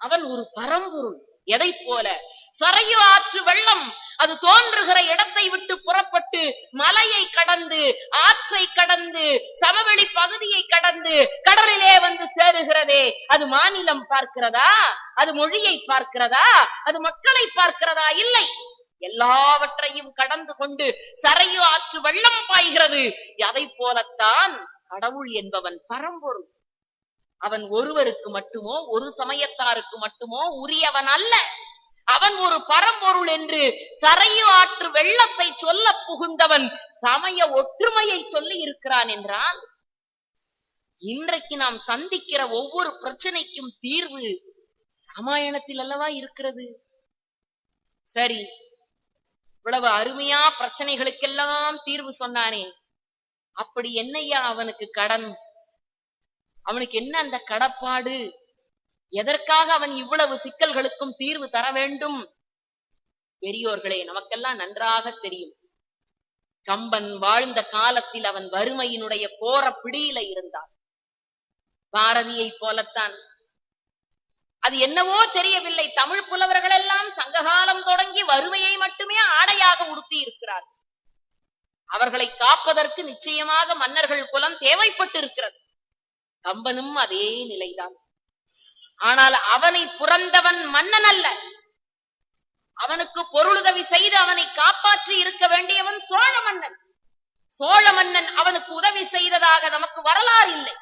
அவன் ஒரு பரம்பொருள். எதை போல? சரையு ஆற்று வெள்ளம் அது தோன்றுகிற இடத்தை விட்டு புறப்பட்டு மலையை கடந்து ஆற்றை கடந்து சமவெளி பகுதியை கடந்து கடலிலே வந்து சேருகிறதே, அது மாநிலம் பார்க்கிறதா? அது மொழியை பார்க்கிறதா? அது மக்களை பார்க்கிறதா? இல்லை. எல்லாவற்றையும் கடந்து கொண்டு சரையு ஆற்று வெள்ளம் பாய்கிறது. அதை போலத்தான் கடவுள் என்பவன் பரம்பொருள். அவன் ஒருவருக்கு மட்டுமோ ஒரு சமயத்தாருக்கு மட்டுமோ உரியவன் அல்ல. அவன் ஒரு பரம்பொருள் என்று சரையு ஆற்று வெள்ளத்தை சொல்ல புகுந்தவன் சமய ஒற்றுமையை சொல்லி இருக்கிறான் என்றால், இன்றைக்கு நாம் சந்திக்கிற ஒவ்வொரு பிரச்சனைக்கும் தீர்வு ராமாயணத்தில் அல்லவா இருக்கிறது. சரி, இவ்வளவு அருமையா பிரச்சனைகளுக்கெல்லாம் தீர்வு சொன்னானே, அப்படி என்னையா அவனுக்கு கடன்? அவனுக்கு என்ன அந்த கடப்பாடு? எதற்காக அவன் இவ்வளவு சிக்கல்களுக்கும் தீர்வு தர வேண்டும்? பெரியோர்களே, நமக்கெல்லாம் நன்றாக தெரியும். கம்பன் வாழ்ந்த காலத்தில் அவன் வறுமையினுடைய கோர பிடியில இருந்தான். பாரதியை போலத்தான். அது என்னவோ தெரியவில்லை, தமிழ் புலவர்கள் எல்லாம் சங்ககாலம் தொடங்கி வறுமையை மட்டுமே ஆடையாக உடுத்தி இருக்கிறார். அவர்களை காப்பதற்கு நிச்சயமாக மன்னர்கள் குலம் தேவைப்பட்டு இருக்கிறது. கம்பனும் அதே நிலைதான். ஆனால் அவனை புறந்தவன் மன்னன் அல்ல. அவனுக்கு பொருளுதவி செய்து அவனை காப்பாற்றி இருக்க வேண்டியவன் சோழ மன்னன். சோழ மன்னன் அவனுக்கு உதவி செய்ததாக நமக்கு வரலாறு இல்லை.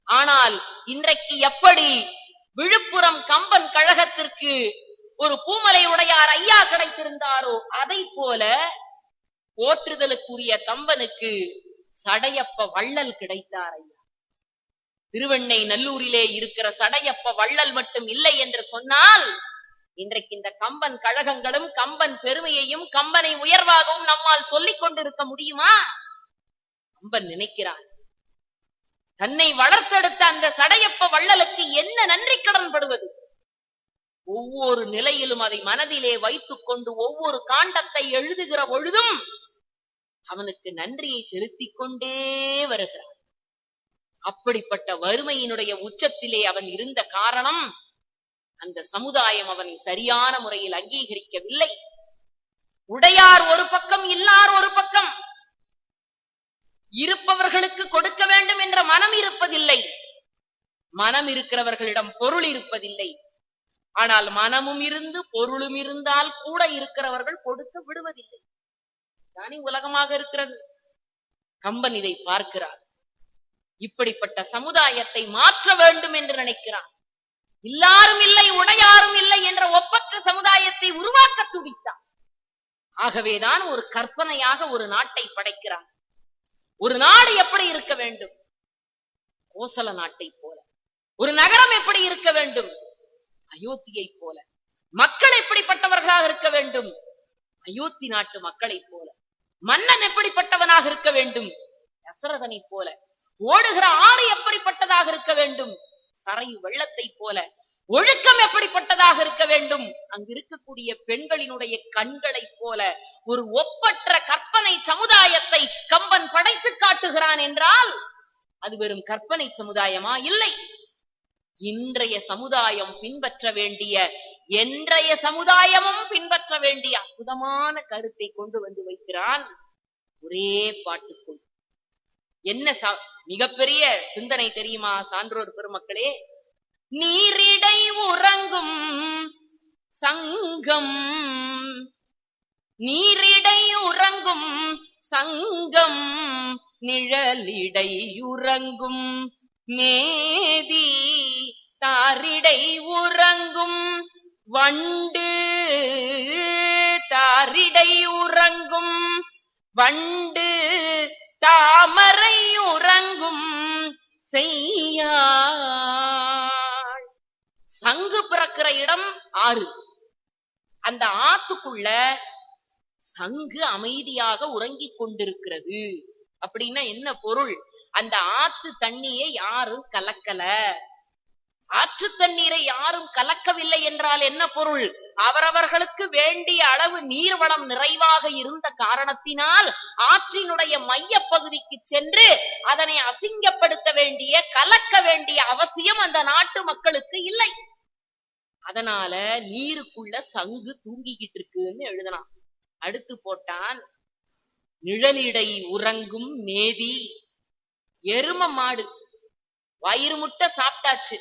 ஆனால் இன்றைக்கு எப்படி விழுப்புரம் கம்பன் கழகத்திற்கு ஒரு பூமலை உடையார் ஐயா கிடைத்திருந்தாரோ, அதை போல போற்றுதலுக்குரிய கம்பனுக்கு சடையப்ப வள்ளல் கிடைத்தார் ஐயா. திருவெண்ணை நல்லூரிலே இருக்கிற சடையப்ப வள்ளல் மட்டும் இல்லை என்று சொன்னால், இன்றைக்கு இந்த கம்பன் கழகங்களும் கம்பன் பெருமையையும் கம்பனை உயர்வாகவும் நம்மால் சொல்லிக் கொண்டிருக்க முடியுமா? கம்பன் நினைக்கிறான், தன்னை வளர்த்தெடுத்த அந்த சடையப்ப வள்ளலுக்கு என்ன நன்றி கடன் படுவது? ஒவ்வொரு நிலையிலும் அதை மனதிலே வைத்துக் கொண்டு ஒவ்வொரு காண்டத்தை எழுதுகிற பொழுதும் அவனுக்கு நன்றியை செலுத்திக் கொண்டே வருகிறான். அப்படிப்பட்ட வறுமையினுடைய உச்சத்திலே அவன் இருந்த காரணம், அந்த சமுதாயம் அவனை சரியான முறையில் அங்கீகரிக்கவில்லை. உடையார் ஒரு பக்கம், இல்லார் ஒரு பக்கம். இருப்பவர்களுக்கு கொடுக்க வேண்டும் என்ற மனம் இருப்பதில்லை. மனம் இருக்கிறவர்களிடம் பொருள் இருப்பதில்லை. ஆனால் மனமும் இருந்து பொருளும் இருந்தால் கூட இருக்கிறவர்கள் கொடுக்க விடுவதில்லை. தானே உலகமாக இருக்கிறது. கம்பன் இதை பார்க்கிறார். இப்படிப்பட்ட சமுதாயத்தை மாற்ற வேண்டும் என்று நினைக்கிறான். எல்லாரும் இல்லை, உடையாரும் இல்லை என்ற ஒப்பற்ற சமுதாயத்தை உருவாக்க துடித்தான். ஆகவேதான் ஒரு கற்பனையாக ஒரு நாட்டை படைக்கிறான். ஒரு நாடு எப்படி இருக்க வேண்டும்? கோசல நாட்டை போல. ஒரு நகரம் எப்படி இருக்க வேண்டும்? அயோத்தியை போல. மக்கள் எப்படிப்பட்டவர்களாக இருக்க வேண்டும்? அயோத்தி நாட்டு மக்களை போல. மன்னன் எப்படிப்பட்டவனாக இருக்க வேண்டும்? தசரதனை போல. ஓடுகிற ஆறு எப்படிப்பட்டதாக இருக்க வேண்டும்? சரையு வெள்ளத்தை போல. ஒழுக்கம் எப்படிப்பட்டதாக இருக்க வேண்டும்? அங்கு இருக்கக்கூடிய பெண்களினுடைய கண்களை போல ஒரு ஒப்பற்ற கற்பனை சமுதாயத்தை கம்பன் படைத்து காட்டுகிறான் என்றால் அது வெறும் கற்பனை சமுதாயமா? இல்லை. இன்றைய சமுதாயம் பின்பற்ற வேண்டிய, என்றைய சமுதாயமும் பின்பற்ற வேண்டிய அற்புதமான கருத்தை கொண்டு வந்து வைக்கிறான் ஒரே பாட்டுக்குள். என்ன மிகப்பெரிய சிந்தனை தெரியுமா சான்றோர் பெருமக்களே? நீரிடை உறங்கும் சங்கம், நீரிடை உறங்கும் சங்கம், நிழலிடை உறங்கும் மேதி, தாரிடை உறங்கும் வண்டு, தாரிடை உறங்கும் வண்டு, தாமரை உறங்கும் செய்யாள். சங்கு பிறக்கிற இடம் ஆறு. அந்த ஆத்துக்குள்ள சங்கு அமைதியாக உறங்கிக் கொண்டிருக்கிறது அப்படின்னா என்ன பொருள்? அந்த ஆத்து தண்ணியை யாரும் கலக்கல. ஆற்று தண்ணீரை யாரும் கலக்கவில்லை என்றால் என்ன பொருள்? அவரவர்களுக்கு வேண்டிய அளவு நீர்வளம் நிறைவாக இருந்த காரணத்தினால் ஆற்றினுடைய மைய பகுதிக்கு சென்று அதனை அசிங்கப்படுத்த வேண்டிய, கலக்க வேண்டிய அவசியம் அந்த நாட்டு மக்களுக்கு இல்லை. அதனால நீருக்குள்ள சங்கு தூங்கிக்கிட்டு இருக்குன்னு எழுதலாம். அடுத்து போட்டான், நிழலிடை உறங்கும் மேதி. எரும மாடு வயிறு முட்டை சாப்பிட்டாச்சு,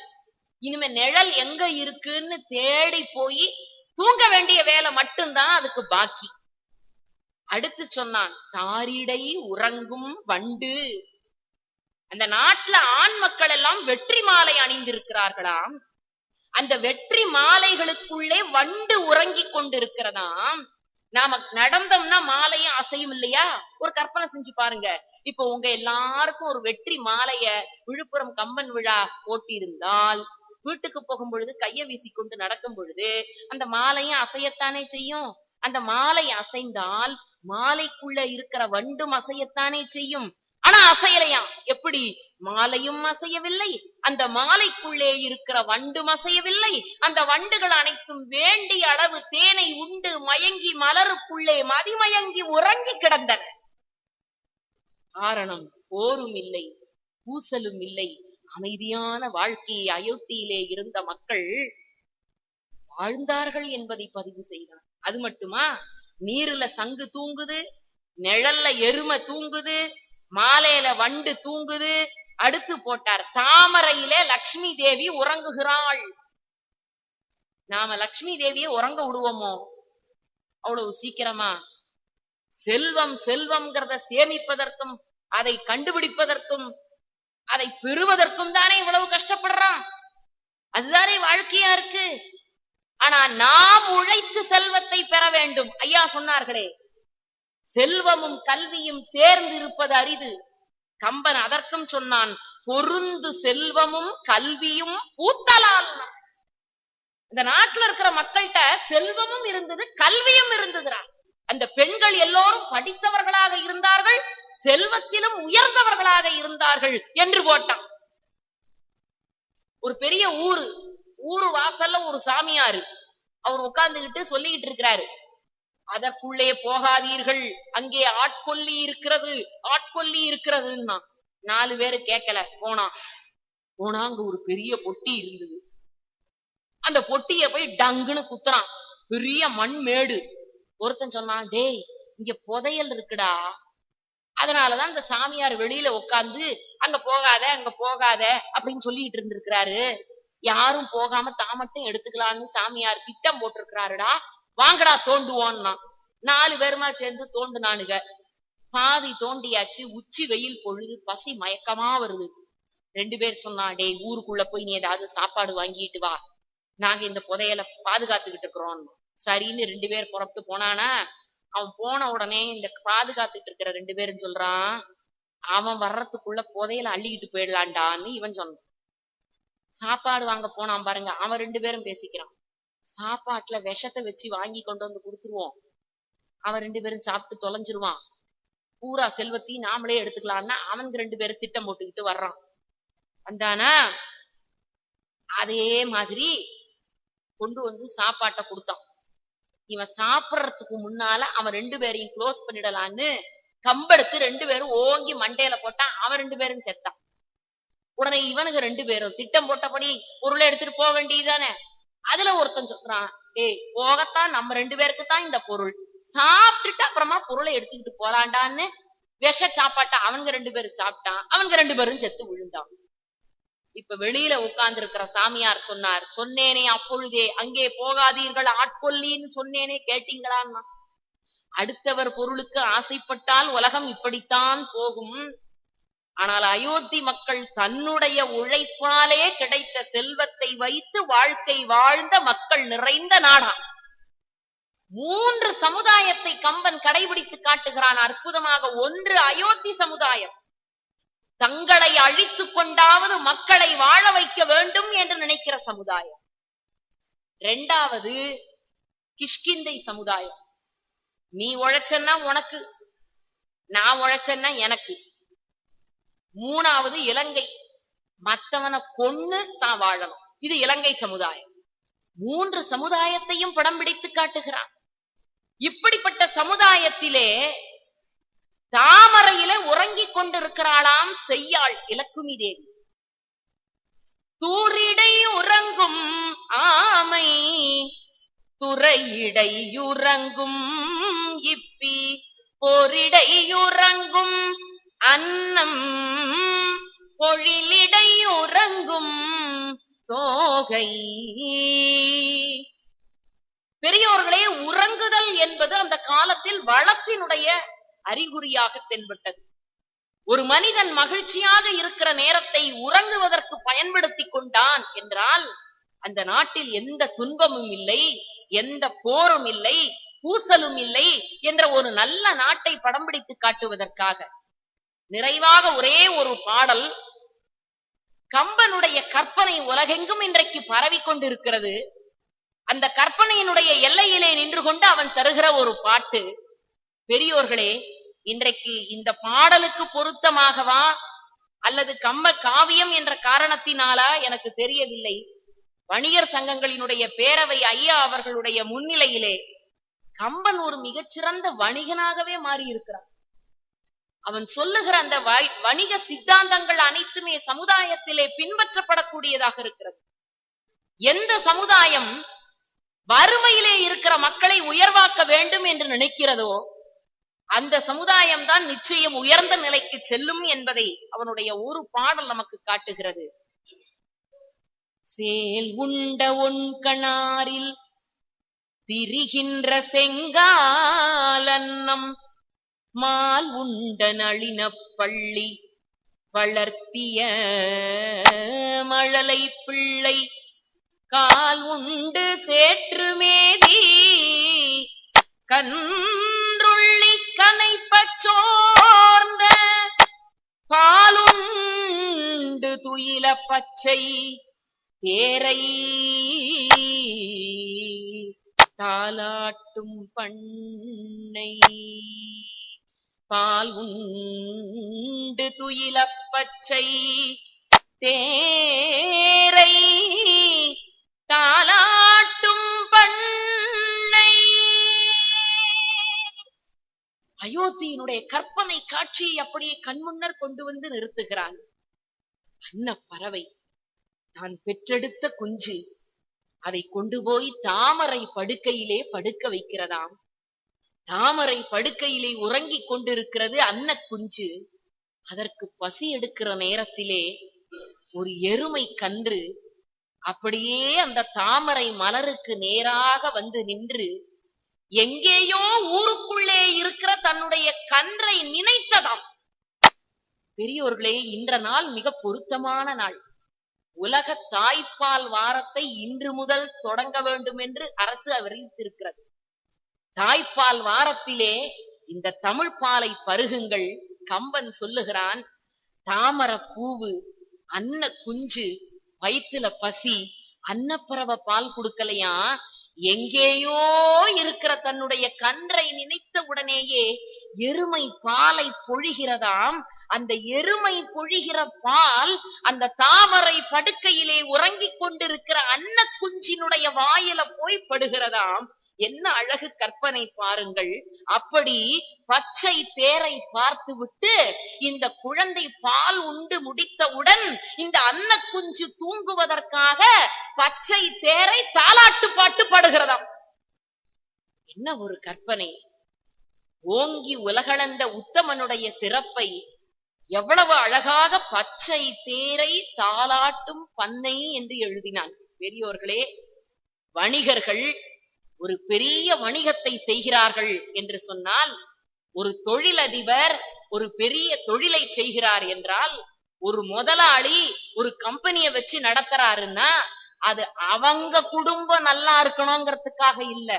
இனிமே நிழல் எங்க இருக்குன்னு தேடி போய் தூங்க வேண்டிய வேலை மட்டும்தான் அதுக்கு பாக்கி. அடுத்து சொன்னான், தாரிடை உறங்கும் வண்டு. அந்த நாட்டுல ஆண் மக்கள் எல்லாம் வெற்றி மாலை அணிந்திருக்கிறார்களாம். அந்த வெற்றி மாலைகளுக்குள்ளே வண்டு உறங்கி கொண்டிருக்கிறதாம். நாம நடந்தோம்னா மாலையும் அசையும் இல்லையா? ஒரு கற்பனை செஞ்சு பாருங்க. இப்போ உங்க எல்லாருக்கும் ஒரு வெற்றி மாலைய விழுப்புரம் கம்பன் விழா போட்டிருந்தால், வீட்டுக்கு போகும் பொழுது கைய வீசிக்கொண்டு நடக்கும் பொழுது அந்த மாலையும் அசையத்தானே செய்யும். அந்த மாலை அசைந்தால் மாலைக்குள்ள இருக்கிற வண்டும் அசையத்தானே செய்யும். ஆனா அசையலையாம். எப்படி? மாலையும் அசையவில்லை, அந்த மாலைக்குள்ளே இருக்கிற வண்டும் அசையவில்லை. அந்த வண்டுகள் அனைத்தும் வேண்டிய அளவு தேனை உண்டு மயங்கி மலருக்குள்ளே மதிமயங்கி உறங்கி கிடந்தன. காரணம், போரும் இல்லை, பூசலும் இல்லை, அமைதியான வாழ்க்கையை அயோத்தியிலே இருந்த மக்கள் வாழ்ந்தார்கள் என்பதை பதிவு செய்தார். அது மட்டுமா? நீருல சங்கு தூங்குது, நிழல்ல எருமை தூங்குது, மாலையில வண்டு தூங்குது. அடுத்து போட்டார், தாமரையிலே லட்சுமி தேவி உறங்குகிறாள். நாம லட்சுமி தேவியை உறங்க விடுவோமோ அவ்வளவு சீக்கிரமா? செல்வம் செல்வம்ங்கிறத சேமிப்பதற்கும் அதை கண்டுபிடிப்பதற்கும் அதை பெறுவதற்கும் தானே இவ்வளவு கஷ்டப்படுறான். அதுதானே வாழ்க்கையா இருக்கு. ஆனா நாம் உழைத்து செல்வத்தை பெற வேண்டும். ஐயா சொன்னார்களே, செல்வமும் கல்வியும் சேர்ந்து இருப்பது அரிது. கம்பன் அதற்கும் சொன்னான், பொருந்து செல்வமும் கல்வியும் பூத்தலால். இந்த நாட்டுல இருக்கிற மக்கள்கிட்ட செல்வமும் இருந்தது, கல்வியும் இருந்ததுடா. அந்த பெண்கள் எல்லோரும் படித்தவர்களாக இருந்தார்கள், செல்வத்திலும் உயர்ந்தவர்களாக இருந்தார்கள் என்று போட்டான். ஒரு பெரிய ஊரு வாசல்ல ஒரு சாமியாரு அவர் உட்கார்ந்துகிட்டு சொல்லிக்கிட்டு இருக்கிறாரு, அதற்குள்ளே போகாதீர்கள், அங்கே ஆட்கொல்லி இருக்கிறது, ஆட்கொல்லி இருக்கிறதுன்னா. 4 பேரு கேட்கல, போனா அங்க ஒரு பெரிய பொட்டி இருந்தது. அந்த பொட்டிய போய் டங்குன்னு குத்துறான். பெரிய மண் மேடு. ஒருத்தன் சொன்னான், டேய் இங்க புதையல் இருக்குடா. அதனாலதான் இந்த சாமியார் வெளியில உட்கார்ந்து அங்க போகாத அங்க போகாத அப்படின்னு சொல்லிட்டு இருந்திருக்கிறாரு. யாரும் போகாம தான் மட்டும் எடுத்துக்கலான்னு சாமியார் திட்டம் போட்டிருக்கிறாருடா, வாங்கடா தோண்டுவோன்னா. 4 பேருமா சேர்ந்து தோண்டுனானுங்க. பாதி தோண்டியாச்சு. உச்சி வெயில் பொழுது, பசி மயக்கமா வருது. 2 பேர் சொன்னா, டேய் ஊருக்குள்ள போய் நீ ஏதாவது சாப்பாடு வாங்கிட்டு வா, நாங்க இந்த புதையல பாதுகாத்துக்கிட்டு இருக்கிறோம். சரின்னு 2 பேர் புறப்பட்டு போனானா, அவன் போன உடனே இந்த பாதுகாத்துட்டு இருக்கிற 2 பேரும் சொல்றான், அவன் வர்றதுக்குள்ள புதையல அள்ளிக்கிட்டு போயிடலான்டான்னு இவன் சொன்னான். சாப்பாடு வாங்க போனான் பாருங்க, அவன் 2 பேரும் பேசிக்கிறான், சாப்பாட்டுல விஷத்தை வச்சு வாங்கி கொண்டு வந்து கொடுத்துருவோம், அவன் 2 பேரும் சாப்பிட்டு தொலைஞ்சிருவான், பூரா செல்வத்தையும் நாமளே எடுத்துக்கலாம்னா அவனுக்கு 2 பேரும் திட்டம் போட்டுக்கிட்டு வர்றான். வந்தானா அதே மாதிரி கொண்டு வந்து சாப்பாட்டை கொடுத்தான். இவன் சாப்பிடறதுக்கு முன்னால அவன் 2 பேரையும் க்ளோஸ் பண்ணிடலான்னு கம்பெடுத்து 2 பேரும் ஓங்கி மண்டையில போட்டான். அவன் 2 பேரும் செத்தான். உடனே இவனுக்கு 2 பேரும் திட்டம் போட்டபடி பொருளை எடுத்துட்டு போக வேண்டியதுதானே. அதுல ஒருத்தன் சொல்றான், ஏய் போகத்தான் நம்ம 2 பேருக்கு தான் இந்த பொருள், சாப்பிட்டுட்டு அப்புறமா பொருளை எடுத்துக்கிட்டு போலாண்டான்னு விஷ சாப்பாட்டை அவனுங்க 2 பேரும் சாப்பிட்டான். அவனுங்க 2 பேரும் செத்து விழுந்தான். இப்ப வெளியில உட்கார்ந்து இருக்கிற சாமியார் சொன்னார், சொன்னேனே அப்பொழுதே அங்கே போகாதீர்கள் ஆட்கொல்லின்னு சொன்னேனே, கேட்டீங்களான்னா? அடுத்தவர் பொருளுக்கு ஆசைப்பட்டால் உலகம் இப்படித்தான் போகும். ஆனால் அயோத்தி மக்கள் தன்னுடைய உழைப்பாலே கிடைத்த செல்வத்தை வைத்து வாழ்க்கை வாழ்ந்த மக்கள் நிறைந்த நாடா. 3 சமுதாயத்தை கம்பன் கடைபிடித்து காட்டுகிறான் அற்புதமாக. 1 அயோத்தி சமுதாயம், தங்களை அழித்துக் கொண்டாவது மக்களை வாழ வைக்க வேண்டும் என்று நினைக்கிற சமுதாயம். 2வது கிஷ்கிந்தை சமுதாயம். நீ உழைச்சன்னா உனக்கு, நான் உழைச்சன்னா எனக்கு, மூணாவது இலங்கை, மத்தவனை கொன்னு தான் வாழணும். இது இலங்கை சமுதாயம். 3 சமுதாயத்தையும் படம் பிடித்து காட்டுகிறான். இப்படிப்பட்ட சமுதாயத்திலே தாமரையிலே உறங்கிக் கொண்டிருக்கிறாளாம் செய்யாள் இலக்குமி தேவி. தூரிடை உறங்கும் ஆமை துறையிடையுறங்கும் இப்பி போரிடையுறங்கும் அன்னம் பொழிலிடையுறங்கும் தோகை. பெரியோர்களே, உறங்குதல் என்பது அந்த காலத்தில் வளத்தினுடைய அறிகுறியாக தென்பட்டது. ஒரு மனிதன் மகிழ்ச்சியாக இருக்கிற நேரத்தை உறங்குவதற்கு பயன்படுத்தி கொண்டான் என்றால் அந்த நாட்டில் எந்த துன்பமும் இல்லை, எந்த போரும் இல்லை, பூசலும் இல்லை என்ற ஒரு நல்ல நாட்டை படம் பிடித்து காட்டுவதற்காக. நிறைவாக ஒரே ஒரு பாடல். கம்பனுடைய கற்பனை உலகெங்கும் இன்றைக்கு பரவி கொண்டிருக்கிறது. அந்த கற்பனையினுடைய எல்லையிலே நின்று கொண்டு அவன் தருகிற ஒரு பாட்டு. பெரியோர்களே, இன்றைக்கு இந்த பாடலுக்கு பொருத்தமாகவா அல்லது கம்ப காவியம் என்ற காரணத்தினாலா எனக்கு தெரியவில்லை, வணிகர் சங்கங்களினுடைய பேரவை ஐயா அவர்களுடைய முன்னிலையிலே கம்பன் ஒரு மிகச்சிறந்த வணிகனாகவே மாறி இருக்கிறான். அவன் சொல்லுகிற அந்த வணிக சித்தாந்தங்கள் அனைத்துமே சமுதாயத்திலே பின்பற்றப்படக்கூடியதாக இருக்கிறது. எந்த சமுதாயம் வறுமையிலே இருக்கிற மக்களை உயர்வாக்க வேண்டும் என்று நினைக்கிறதோ அந்த சமுதாயம் தான் நிச்சயம் உயர்ந்த நிலைக்கு செல்லும் என்பதை அவனுடைய ஒரு பாடல் நமக்கு காட்டுகிறது. சேல் உண்ட ஒன்கணாரில் திரிகின்ற செங்காலன்னம் மால் உண்ட நளின பள்ளி வளர்த்திய மழலை பிள்ளை கால் உண்டு சேற்று மேதி கன்றுள்ளி கனைப்பச்சோர்ந்த பாலுண்டு துயில பச்சை தேரை தாலாட்டும் பண்ணை. பால் உண்டு துயில பச்சை தேரை தாலாட்டும் பண்ணை. அயோத்தியினுடைய கற்பனை காட்சியை அப்படியே கண்முன்னர் கொண்டு வந்து நிறுத்துகிறான். அன்ன பறவை தான் பெற்றெடுத்த குஞ்சு அதை கொண்டு போய் தாமரை படுக்கையிலே படுக்க வைக்கிறதாம். தாமரை படுக்கையிலே உறங்கிக் கொண்டிருக்கிறது அன்ன குஞ்சு. அதற்கு பசி எடுக்கிற நேரத்திலே ஒரு எருமை கன்று அப்படியே அந்த தாமரை மலருக்கு நேராக வந்து நின்று எங்கேயோ ஊருக்குள்ளே இருக்கிற தன்னுடைய கன்றை நினைத்ததாம். பெரியோர்களே, இன்ற நாள் மிக பொருத்தமான நாள். உலக தாய்ப்பால் வாரத்தை இன்று முதல் தொடங்க வேண்டும் என்று அரசு அறிவித்திருக்கிறது. தாய்ப்பால் வாரத்திலே இந்த தமிழ் பாலை பருகுங்கள். கம்பன் சொல்லுகிறான், தாமர பூவு, அன்ன குஞ்சு, வயிற்றுல பசி, அன்னப்பறவை பால் கொடுக்கலையா, எங்கேயோ இருக்கிற தன்னுடைய கன்றை நினைத்த உடனேயே எருமை பாலை பொழிகிறதாம். அந்த எருமை பொழிகிற பால் அந்த தாமரை படுக்கையிலே உறங்கிக் கொண்டிருக்கிற அன்ன குஞ்சினுடைய வாயில போய் படுகிறதாம். என்ன அழகு கற்பனை பாருங்கள். அப்படி பச்சை தேரை பார்த்து விட்டு இந்த குழந்தை பால் உண்டு முடித்தவுடன் இந்த அன்ன குஞ்சு தூங்குவதற்காக பச்சை தேரை தாலாட்டு பாட்டு பாடுகிறதாம். என்ன ஒரு கற்பனை! ஓங்கி உலகளந்த உத்தமனுடைய சிறப்பை எவ்வளவு அழகாக பச்சை தேரை தாலாட்டும் பண்ணை என்று எழுதினான். பெரியோர்களே, வணிகர்கள் ஒரு பெரிய வணிகத்தை செய்கிறார்கள் என்று சொன்னால், ஒரு தொழிலதிபர் ஒரு பெரிய தொழிலை செய்கிறார் என்றால், ஒரு முதலாளி ஒரு கம்பெனியை வச்சு நடத்துறாருன்னா அது அவங்க குடும்பம் நல்லா இருக்கணுங்கிறதுக்காக இல்ல.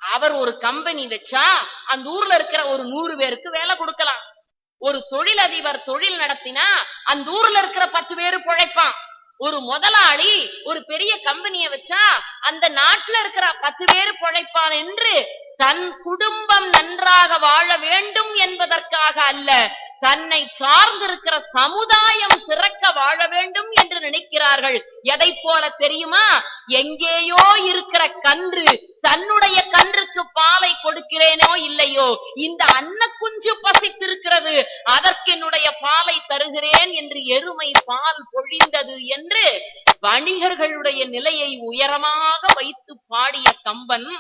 அவர் ஒரு கம்பெனி வச்சா அந்த ஊர்ல இருக்கிற ஒரு 100 பேருக்கு வேலை கொடுக்கலாம். ஒரு தொழிலதிபர் தொழில் நடத்தினா அந்த ஊர்ல இருக்கிற 10 பேரு பிழைப்பான். ஒரு முதலாளி ஒரு பெரிய கம்பெனியை வச்சா அந்த நாட்டுல இருக்கிற 10 பேரு பிழைப்பான் என்று தன் குடும்பம் நன்றாக வாழ வேண்டும் என்பதற்காக அல்ல, தன்னை சார்ந்திருக்கிற சமுதாயம் சிறக்க வாழ வேண்டும் என்று நினைக்கிறார்கள். எதை போல தெரியுமா? எங்கேயோ இருக்கிற கன்று தன்னுடைய கன்றுக்கு பாலை கொடுக்கிறேனோ இல்லையோ, இந்த அன்னக்குஞ்சு பசித்திருக்கிறது, அதற்கு என்னுடைய பாலை தருகிறேன் என்று எருமை பால் பொழிந்தது என்று வணிகர்களுடைய நிலையை உயரமாக வைத்து பாடிய கம்பன்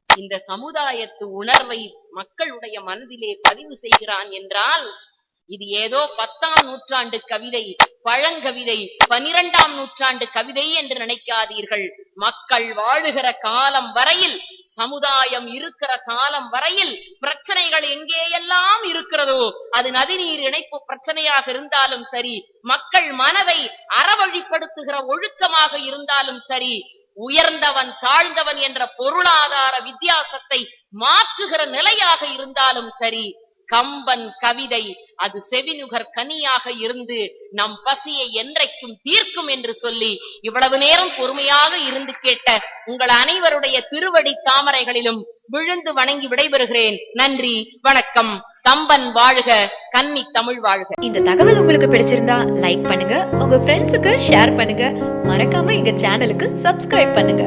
இந்த சமுதாயத்து உணர்வை மக்களுடைய மனதிலே பதிவு செய்கிறான் என்றால், இது ஏதோ 10ஆம் நூற்றாண்டு கவிதை, பழங்கவிதை, 12ஆம் நூற்றாண்டு கவிதை என்று நினைக்காதீர்கள். மக்கள் வாழுகிற காலம் வரையில், சமுதாயம் இருக்கிற காலம் வரையில் பிரச்சனைகள் எங்கேயெல்லாம் இருக்கிறதோ, அது நதிநீர் இணைப்பு பிரச்சனையாக இருந்தாலும் சரி, மக்கள் மனதை அறவழிப்படுத்துகிற ஒழுக்கமாக இருந்தாலும் சரி, உயர்ந்தவன் தாழ்ந்தவன் என்ற பொருளாதார வித்தியாசத்தை மாற்றுகிற நிலையாக இருந்தாலும் சரி, கம்பன் கவிதை அது செவினுகர் கனியாக இருந்து நம் பசியை என்றைக்கும் தீர்க்கும் என்று சொல்லி இவ்வளவு நேரம் பொறுமையாக இருந்து கேட்ட உங்கள் அனைவருடைய திருவடி தாமரைகளிலும் விழுந்து வணங்கி விடைபெறுகிறேன். நன்றி, வணக்கம். கம்பன் வாழ்க, கன்னி தமிழ் வாழ்க. இந்த தகவல் உங்களுக்கு பிடிச்சிருந்தா லைக் பண்ணுங்க, உங்க ஃப்ரெண்ட்ஸுக்கு ஷேர் பண்ணுங்க, மறக்காம எங்க சேனலுக்கு சப்ஸ்கிரைப் பண்ணுங்க.